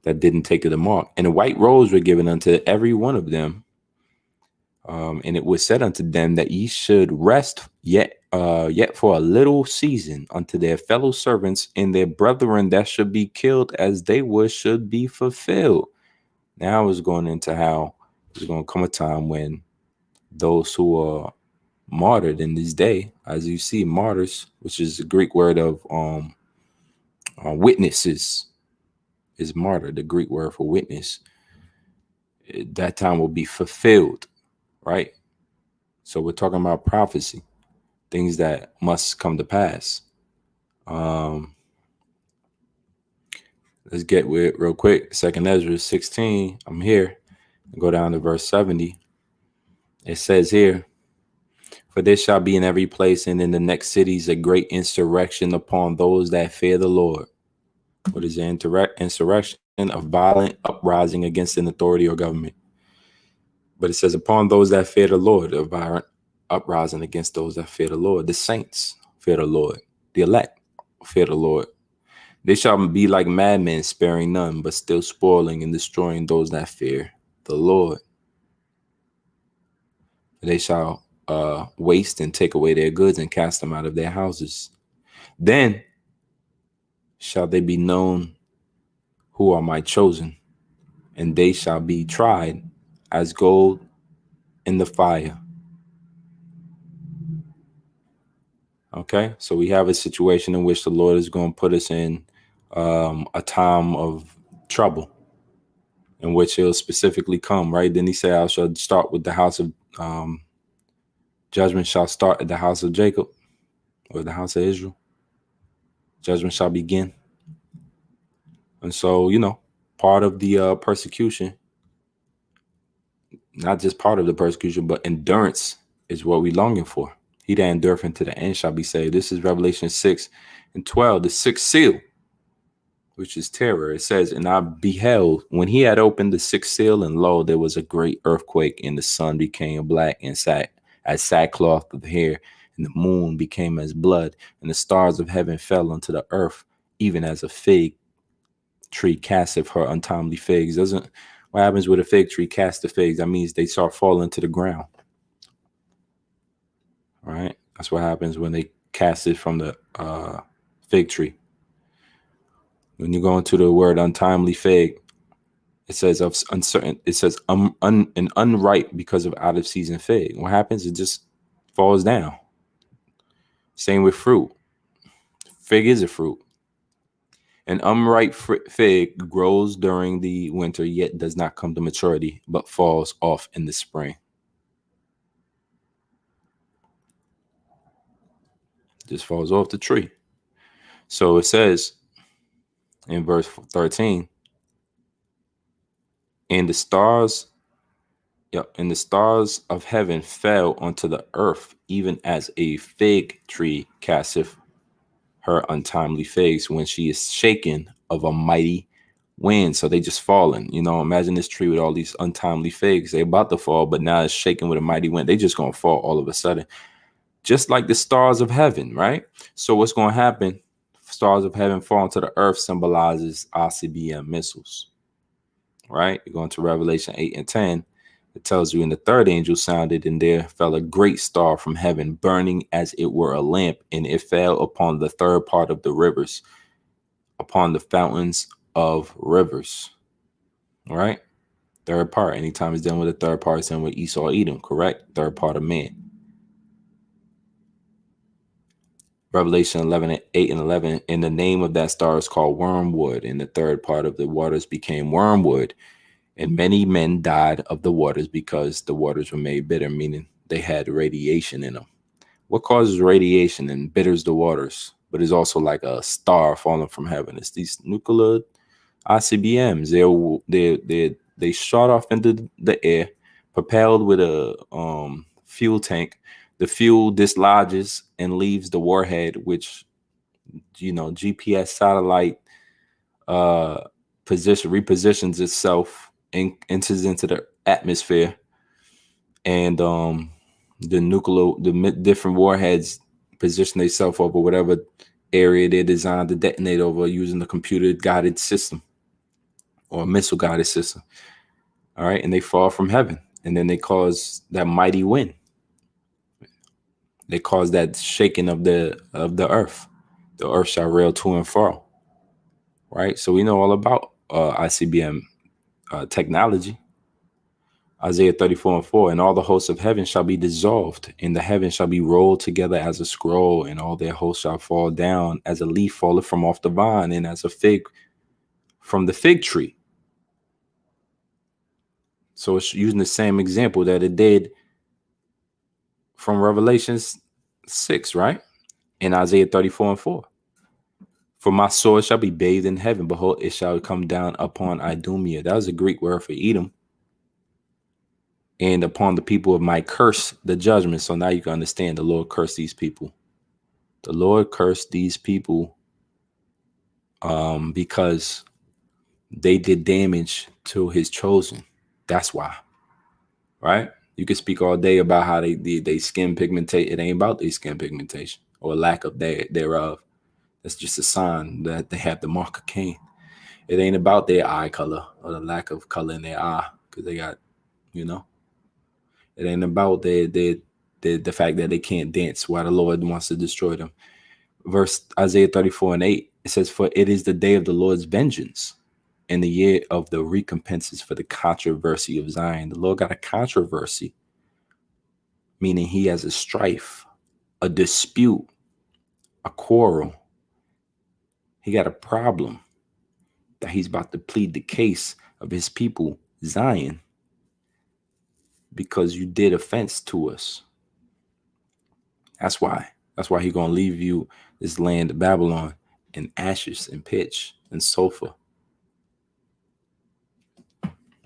that didn't take to the mark. And the white robes were given unto every one of them. And it was said unto them that ye should rest yet for a little season unto their fellow servants and their brethren that should be killed as they were should be fulfilled. Now I was going into how there's going to come a time when those who are martyred in this day, as you see, martyrs, which is the Greek word of witnesses, is martyr, the Greek word for witness. That time will be fulfilled, right? So we're talking about prophecy, things that must come to pass. Let's get with it real quick. 2nd Ezra 16. I'm here. Go down to verse 70. It says here, For there shall be in every place and in the next cities a great insurrection upon those that fear the Lord. What is the insurrection? Of violent uprising against an authority or government. But it says, upon those that fear the Lord, a violent uprising against those that fear the Lord. The saints fear the Lord. The elect fear the Lord. They shall be like madmen, sparing none, but still spoiling and destroying those that fear the Lord. They shall waste and take away their goods and cast them out of their houses. Then shall they be known who are my chosen, and they shall be tried as gold in the fire. Okay, so we have a situation in which the Lord is going to put us in a time of trouble, in which he'll specifically come, right? Then he said, I shall start with the house of judgment shall start at the house of Jacob, or the house of Israel. Judgment shall begin. And so, part of the persecution, not just part of the persecution, but endurance is what we're longing for. He that endureth unto the end shall be saved. This is Revelation 6:12, the sixth seal, which is terror. It says, And I beheld when he had opened the sixth seal, and lo, there was a great earthquake, and the sun became black and sat as sackcloth of hair, and the moon became as blood, and the stars of heaven fell unto the earth, even as a fig tree casteth her untimely figs. What happens with a fig tree cast the figs? That means they start falling to the ground. All right, that's what happens when they cast it from the fig tree. When you go into the word untimely fig, it says of uncertain. It says an unripe because of out of season fig. What happens? It just falls down. Same with fruit. Fig is a fruit. An unripe fig grows during the winter, yet does not come to maturity, but falls off in the spring. Just falls off the tree. So it says in verse 13, and the stars of heaven fell onto the earth, even as a fig tree casteth her untimely figs when she is shaken of a mighty wind. So they just falling. You know, imagine this tree with all these untimely figs. They about to fall, but now it's shaking with a mighty wind. They just gonna fall all of a sudden, just like the stars of heaven, right? So what's gonna happen? Stars of heaven falling to the earth symbolizes ICBM missiles, right? You're going to Revelation 8 and 10. It tells you, and the third angel sounded, and there fell a great star from heaven, burning as it were a lamp, and it fell upon the third part of the rivers, upon the fountains of rivers. All right. Third part. Anytime it's dealing with a third part, it's dealing with Esau, Edom, correct? Third part of man. Revelation 11 and 8 and 11. And the name of that star is called wormwood. And the third part of the waters became wormwood. And many men died of the waters because the waters were made bitter, meaning they had radiation in them. What causes radiation and bitters the waters? But it's also like a star falling from heaven. It's these nuclear ICBMs. They shot off into the air, propelled with a fuel tank. The fuel dislodges and leaves the warhead, which, you know, GPS satellite repositions itself and enters into the atmosphere, and the different warheads position themselves over whatever area they're designed to detonate over using the computer guided system or a missile guided system. All right, and they fall from heaven, and then they cause that mighty wind. They cause that shaking of the earth. The earth shall rail to and fro. Right, so we know all about ICBM technology. Isaiah 34 and 4, and all the hosts of heaven shall be dissolved, and the heaven shall be rolled together as a scroll, and all their hosts shall fall down as a leaf falleth from off the vine, and as a fig from the fig tree. So it's using the same example that it did from Revelation 6, right? In Isaiah 34 and 4. For my sword shall be bathed in heaven, behold, it shall come down upon Idumea. That was a Greek word for Edom. And upon the people of my curse, the judgment. So now you can understand the Lord cursed these people. The Lord cursed these people because they did damage to his chosen. That's why. Right? You can speak all day about how they skin pigmentate. It ain't about their skin pigmentation or lack of thereof. That's just a sign that they have the mark of Cain. It ain't about their eye color or the lack of color in their eye, because they got, you know. It ain't about the fact that they can't dance while the Lord wants to destroy them. Verse Isaiah 34 and 8, it says, for it is the day of the Lord's vengeance and the year of the recompenses for the controversy of Zion. The Lord got a controversy, meaning he has a strife, a dispute, a quarrel. He got a problem that he's about to plead the case of his people, Zion, because you did offense to us. That's why he's going to leave you this land of Babylon in ashes and pitch and sulfur.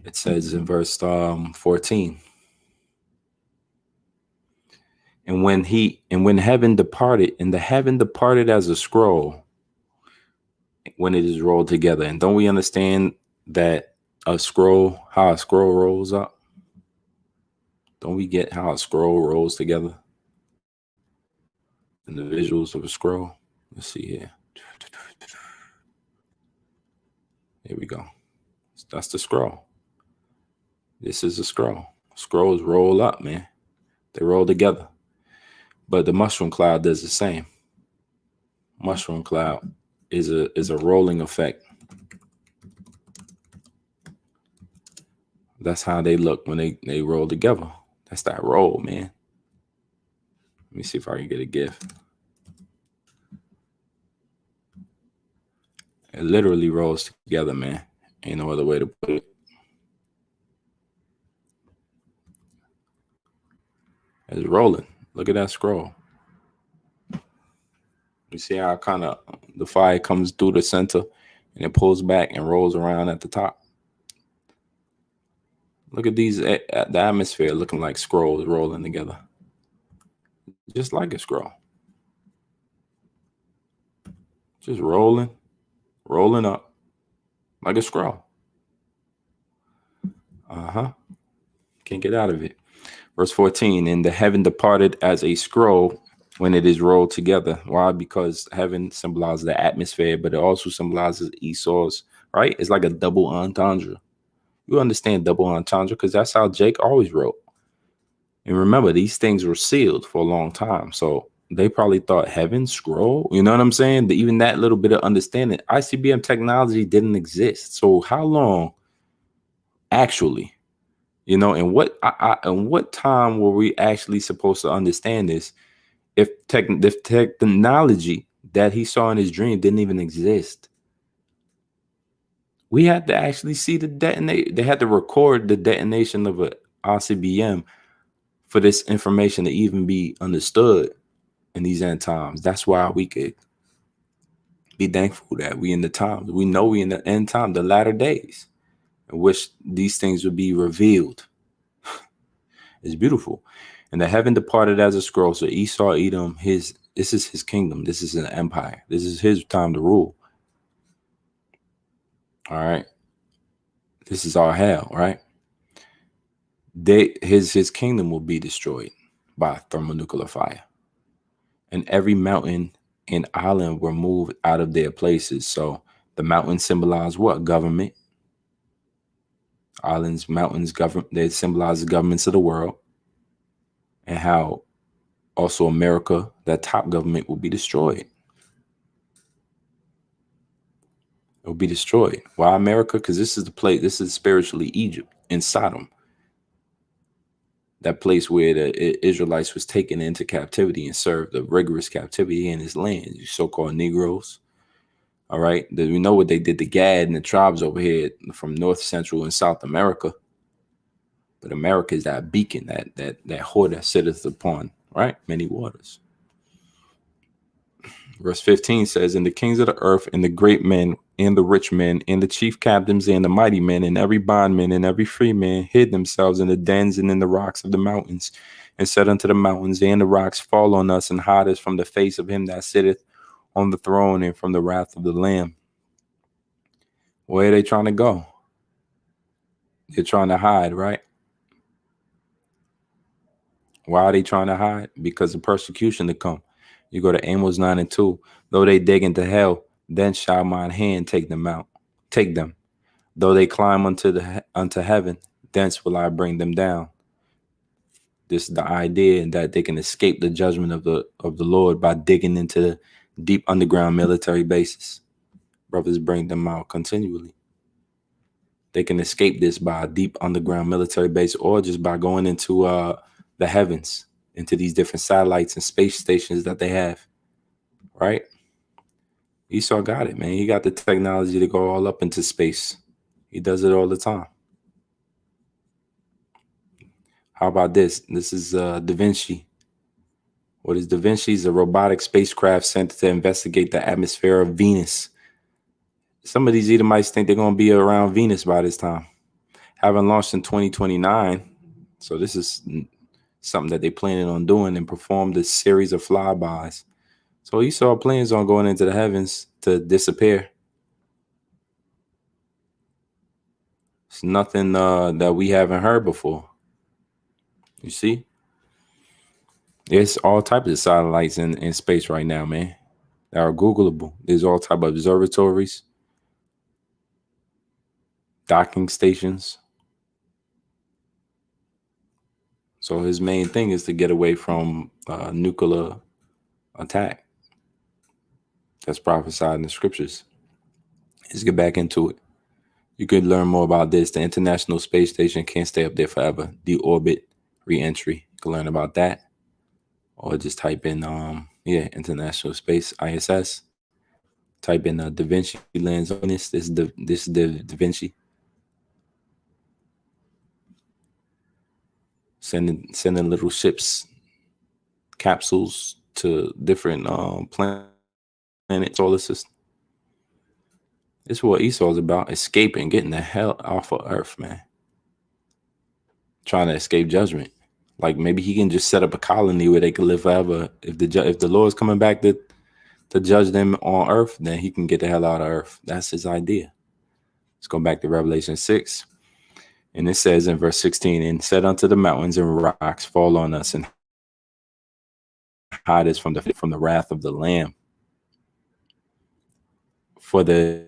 It says in verse 14, and when heaven departed, and the heaven departed as a scroll when it is rolled together. And don't we understand that how a scroll rolls up? Don't we get how a scroll rolls together? And the visuals of a scroll. Let's see here. Here we go. That's the scroll. This is a scroll. Scrolls roll up, man. They roll together. But the mushroom cloud does the same. Mushroom cloud is a rolling effect. That's how they look when they roll together. That's that roll, man. Let me see if I can get a GIF. It literally rolls together, man. Ain't no other way to put it. It's rolling. Look at that scroll. You see how kind of the fire comes through the center and it pulls back and rolls around at the top. Look at these at the atmosphere looking like scrolls rolling together. Just like a scroll. Just rolling up. like a scroll. Can't get out of it. Verse 14, and the heaven departed as a scroll when it is rolled together. Why? Because heaven symbolizes the atmosphere, but it also symbolizes Esau's, right? It's like a double entendre. You understand double entendre because that's how Jake always wrote. And remember, these things were sealed for a long time. So they probably thought heaven scroll. You know what I'm saying? Even that little bit of understanding, ICBM technology didn't exist. So how long actually? You know, and what time were we actually supposed to understand this if technology that he saw in his dream didn't even exist? We had to actually see the detonate. They had to record the detonation of a ICBM for this information to even be understood in these end times. That's why we could be thankful that we in the times. We know we in the end time, the latter days, in which these things would be revealed. It's beautiful. And the heaven departed as a scroll. So Esau, Edom, this is his kingdom. This is an empire. This is his time to rule. All right. This is our hell, right? His kingdom will be destroyed by thermonuclear fire. And every mountain and island were moved out of their places. So the mountains symbolize what? Government. Islands, mountains, government. They symbolize the governments of the world. And how also America, that top government, will be destroyed. It will be destroyed. Why America? Because this is the place. This is spiritually Egypt and Sodom. That place where the Israelites was taken into captivity and served a rigorous captivity in his land. You so-called Negroes. All right. We know what they did to Gad and the tribes over here from North, Central, and South America. But America is that beacon, that whore that sitteth upon, right, many waters. Verse 15 says, and the kings of the earth and the great men and the rich men and the chief captains and the mighty men and every bondman and every free man hid themselves in the dens and in the rocks of the mountains and said unto the mountains and the rocks, fall on us and hide us from the face of him that sitteth on the throne and from the wrath of the Lamb. Where are they trying to go? They're trying to hide, right? Why are they trying to hide? Because of persecution to come. You go to Amos 9:2. Though they dig into hell, then shall mine hand take them out. Take them. Though they climb unto heaven, thence will I bring them down. This is the idea that they can escape the judgment of the Lord by digging into the deep underground military bases. Brothers bring them out continually. They can escape this by a deep underground military base or just by going into the heavens, into these different satellites and space stations that they have, right? Esau got it, man. He got the technology to go all up into space. He does it all the time. How about this? This is Da Vinci. What is Da Vinci? Is a robotic spacecraft sent to investigate the atmosphere of Venus. Some of these Edomites think they're going to be around Venus by this time. Having launched in 2029, so this is something that they planning on doing, and performed a series of flybys. So Esau plans on going into the heavens to disappear. It's nothing that we haven't heard before. You see? There's all types of satellites in space right now, man, that are Googleable. There's all type of observatories, docking stations. So his main thing is to get away from nuclear attack. That's prophesied in the scriptures. Let's get back into it. You could learn more about this. The International Space Station can't stay up there forever. Deorbit, re-entry. You can learn about that. Or just type in, International Space, ISS. Type in Da Vinci lands on this. This is Da Vinci. Sending little ships, capsules to different planets, solar system. This is what Esau's about: escaping, getting the hell off of Earth, man. Trying to escape judgment. Like maybe he can just set up a colony where they can live forever. If the Lord's coming back to judge them on Earth, then he can get the hell out of Earth. That's his idea. Let's go back to Revelation 6. And it says in verse 16, and said unto the mountains and rocks, fall on us and hide us from the wrath of the Lamb. For the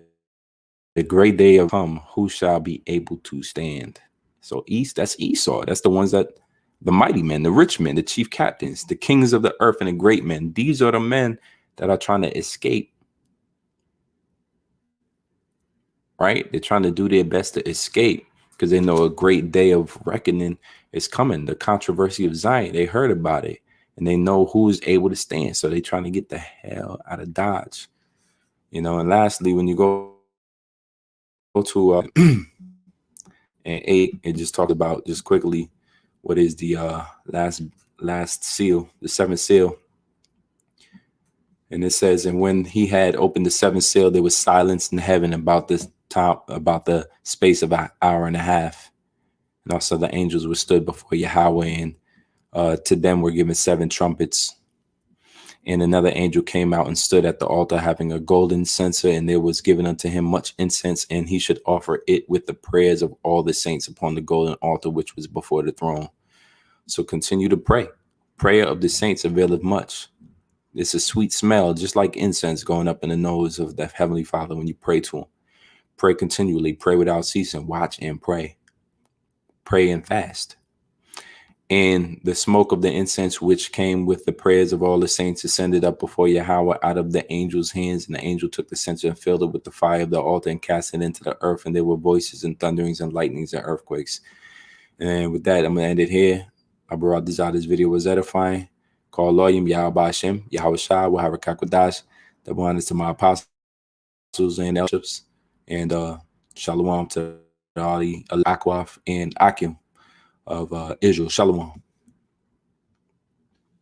great day of come, who shall be able to stand? So that's Esau. That's the ones that, the mighty men, the rich men, the chief captains, the kings of the earth, and the great men. These are the men that are trying to escape. Right? They're trying to do their best to escape because they know a great day of reckoning is coming. The controversy of Zion, they heard about it and they know who is able to stand. So they're trying to get the hell out of Dodge. And lastly, when you go to and 8, it just talks about, just quickly, what is the last seal, the 7th seal. And it says, and when he had opened the 7th seal, there was silence in heaven about the space of an hour and a half. And also the angels were stood before Yahweh, and to them were given 7 trumpets. And another angel came out and stood at the altar, having a golden censer, and there was given unto him much incense, and he should offer it with the prayers of all the saints upon the golden altar which was before the throne. So continue to pray. Prayer of the saints availeth much. It's a sweet smell, just like incense going up in the nose of the Heavenly Father when you pray to him. Pray continually, pray without ceasing, watch and pray. Pray and fast. And the smoke of the incense which came with the prayers of all the saints ascended up before Yahweh out of the angel's hands. And the angel took the censer and filled it with the fire of the altar and cast it into the earth. And there were voices and thunderings and lightnings and earthquakes. And with that, I'm going to end it here. I brought this out. This video was edifying. Call Loyim, Yahweh Hashem, Yahweh Shai, Wahara Kakwadash. Double honors to my apostles and elderships. And shalom to Ali, Akwaf, and Akim of Israel. Shalom.